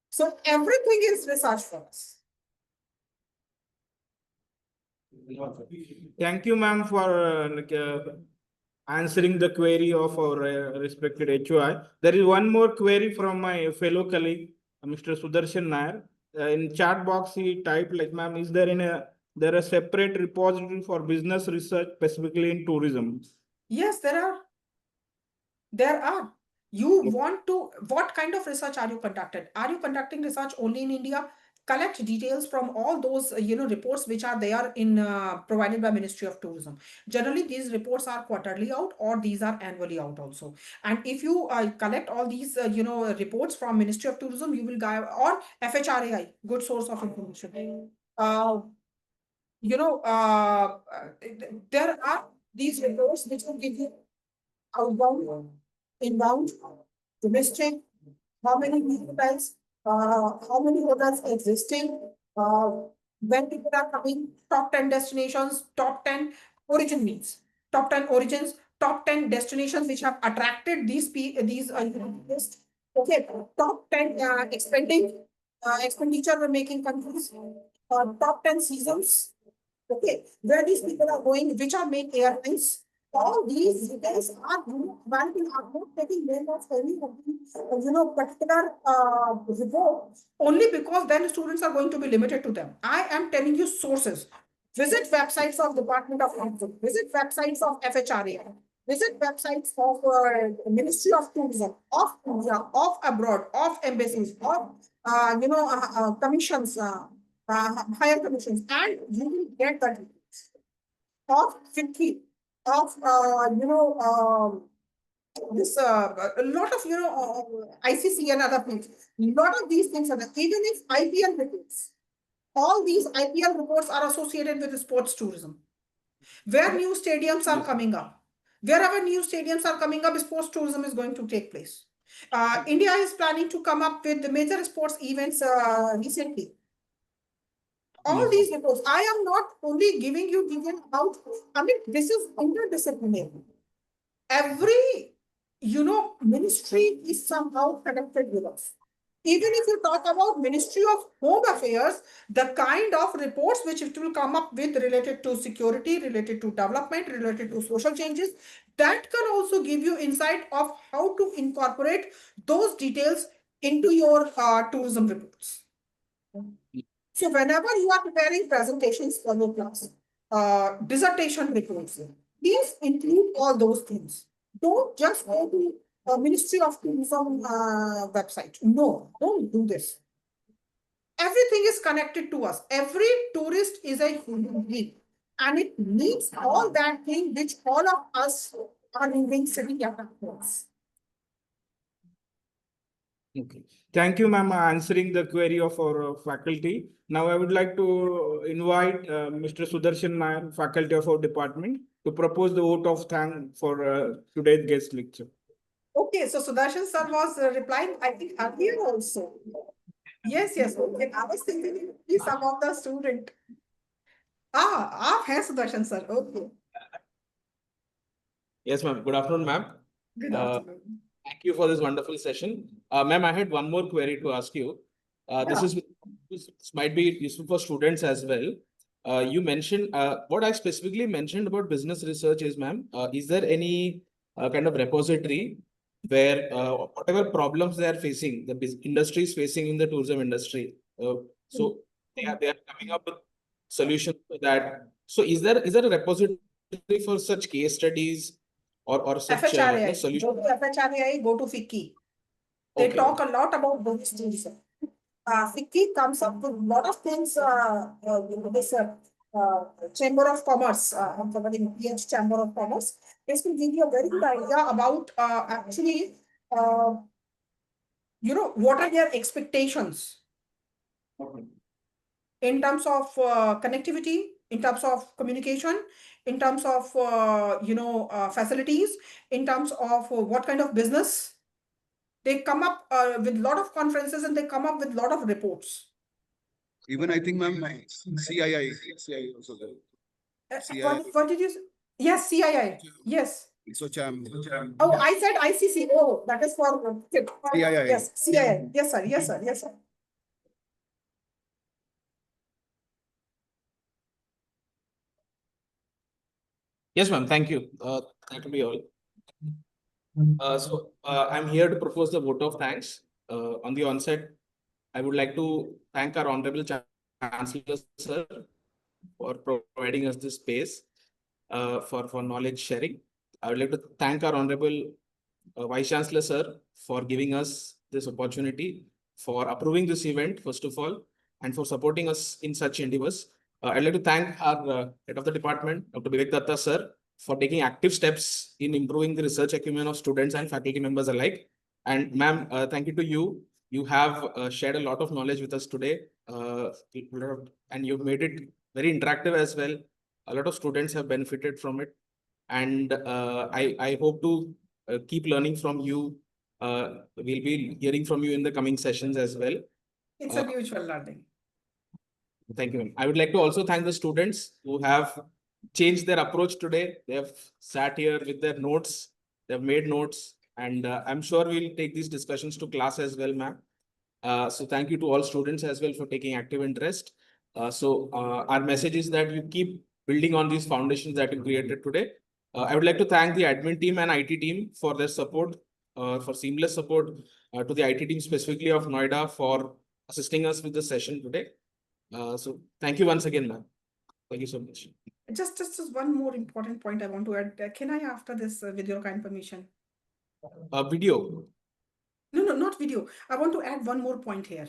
So everything is research for us. Thank you, ma'am, for answering the query of our respected HOI. There is one more query from my fellow colleague, Mr. Sudarshan Nair. In chat box, he typed like, ma'am, is there there a separate repository for business research specifically in tourism? Yes, there are. There are. You want to, what kind of research are you conducted? Are you conducting research only in India? Collect details from all those reports which are there in provided by Ministry of Tourism. Generally, these reports are quarterly out or these are annually out also. And if you collect all these reports from Ministry of Tourism, you will get, or FHRAI, good source of information. You know, there are these reports which will give you outbound, inbound, domestic, how many hotels, how many hotels existing, when people are coming, top 10 destinations, top 10 origin means, top 10 origins, top 10 destinations which have attracted these tourists. Okay, top 10 expenditure we're making countries, top 10 seasons. Okay, where these people are going, which are main airlines, all these details are valuable. Are not taking name of any of the particular report only because then students are going to be limited to them. I am telling you sources. Visit websites of Department of Tourism. Visit websites of FHRA. Visit websites of Ministry of Tourism, of India, of abroad, of embassies, of commissions, higher commissions, and you will get the details of 50 of this a lot of ICC and other things. A lot of these things are there. Even if IPL reports, all these IPL reports are associated with sports tourism. Where new stadiums are coming up, wherever new stadiums are coming up, sports tourism is going to take place. India is planning to come up with the major sports events recently. All these reports, I am not only giving you detail about, I mean, this is interdisciplinary. Every, ministry is somehow connected with us. Even if you talk about Ministry of Home Affairs, the kind of reports which it will come up with related to security, related to development, related to social changes, that can also give you insight of how to incorporate those details into your tourism reports. So whenever you are preparing presentations for your class, dissertation reports, Please include all those things. Don't just go to Ministry of Tourism website. No, don't do this. Everything is connected to us. Every tourist is a human being, and it needs all that thing which all of us are living sitting at our homes. Okay. Thank you, ma'am, answering the query of our faculty. Now I would like to invite Mr. Sudarshan Nair, faculty of our department, to propose the vote of thanks for today's guest lecture. Okay, so Sudarshan sir was replying, I think, earlier also. Yes, yes. Okay. I was thinking some of the student. आप हैं Sudarshan sir. Okay. Yes, ma'am. Good afternoon, ma'am. Good afternoon. Thank you for this wonderful session. Ma'am, I had one more query to ask you. This might be useful for students as well. You mentioned what I specifically mentioned about business research is, ma'am, is there any kind of repository where whatever problems they are facing, the industry is facing in the tourism industry, so they are coming up with solutions to that. So is there a repository for such case studies or such FHRAI. solutions? Go to FHRAI, go to FICCI. They Okay. talk a lot about those things. FICCI comes up with a lot of things. This Chamber of Commerce, I'm forgetting, PH Chamber of Commerce. This will give you a very good idea about actually, what are their expectations Okay. in terms of connectivity, in terms of communication, in terms of facilities, in terms of what kind of business. They come up with a lot of conferences and they come up with a lot of reports. Even I think, ma'am, CII also there. CII. What did you say? Yes, CII. Yes. So Cham. Oh, I said ICC. Oh, that is for CII. Yes, CII. Yes, sir. Yes, sir. Yes, sir. Yes, ma'am. Thank you. That will be all. I'm here to propose the vote of thanks. On the onset, I would like to thank our Honorable Chancellor, sir, for providing us this space for knowledge sharing. I would like to thank our Honorable Vice Chancellor, sir, for giving us this opportunity, for approving this event, first of all, and for supporting us in such endeavors. I'd like to thank our head of the department, Dr. Vivek Datta, sir, for taking active steps in improving the research acumen of students and faculty members alike. And ma'am, thank you to you. You have shared a lot of knowledge with us today, and you've made it very interactive as well. A lot of students have benefited from it. And I hope to keep learning from you. We'll be hearing from you in the coming sessions as well. It's a mutual learning. Thank you, ma'am. I would like to also thank the students who have changed their approach today. They have sat here with their notes, they have made notes, and I'm sure we'll take these discussions to class as well, ma'am. So thank you to all students as well for taking active interest. Our message is that you keep building on these foundations that you created today. I would like to thank the admin team and IT team for their support, for seamless support, to the IT team specifically of Noida for assisting us with the session today. So thank you once again, ma'am. Thank you so much. Just one more important point I want to add. Can I, after this, with your kind permission? Video. No, not video. I want to add one more point here.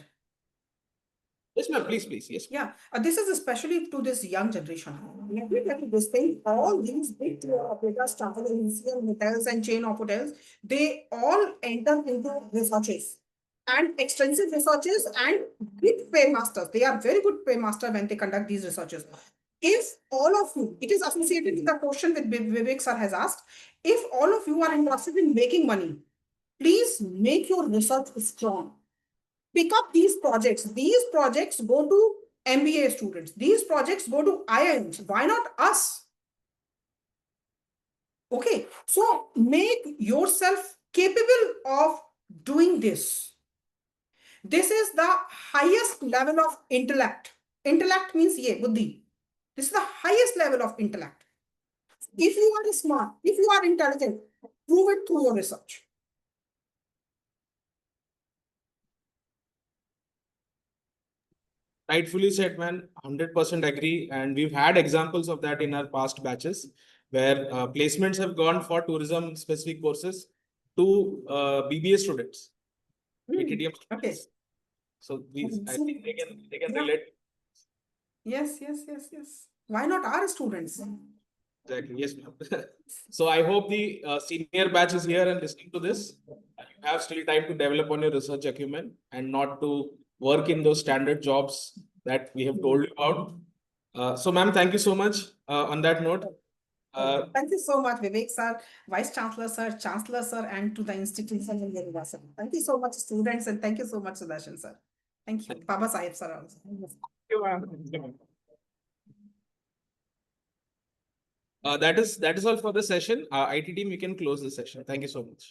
Yes, ma'am. Please. Yes. Yeah, this is especially to this young generation. Let me tell you this thing. All these big operators, travel museum, hotels, and chain of hotels, they all enter into researches and extensive researches and big paymasters. They are very good paymaster when they conduct these researches. If all of you, it is associated with the question that Vivek sir has asked, if all of you are interested in making money, please make your research strong. Pick up these projects. These projects go to MBA students. These projects go to IIMs. Why not us? Okay, so make yourself capable of doing this. This is the highest level of intellect. Intellect means buddhi. This is the highest level of intellect. If you are smart, if you are intelligent, prove it through your research. Rightfully said, man. 100% agree. And we've had examples of that in our past batches. where placements have gone for tourism specific courses to BBA students, ATTM Okay. students. So I think they can relate. Yes. Why not our students? Exactly. Yes, ma'am. So I hope the senior batch is here and listening to this. You have still time to develop on your research acumen and not to work in those standard jobs that we have told you about. So, ma'am, thank you so much. On that note, Thank you so much, Vivek sir, Vice Chancellor sir, and to the institution and the university. Thank you so much, students, and thank you so much, Sudarshan sir. Thank you. Baba Sahib sir also. that is all for the session. IT team, you can close the session. Thank you so much.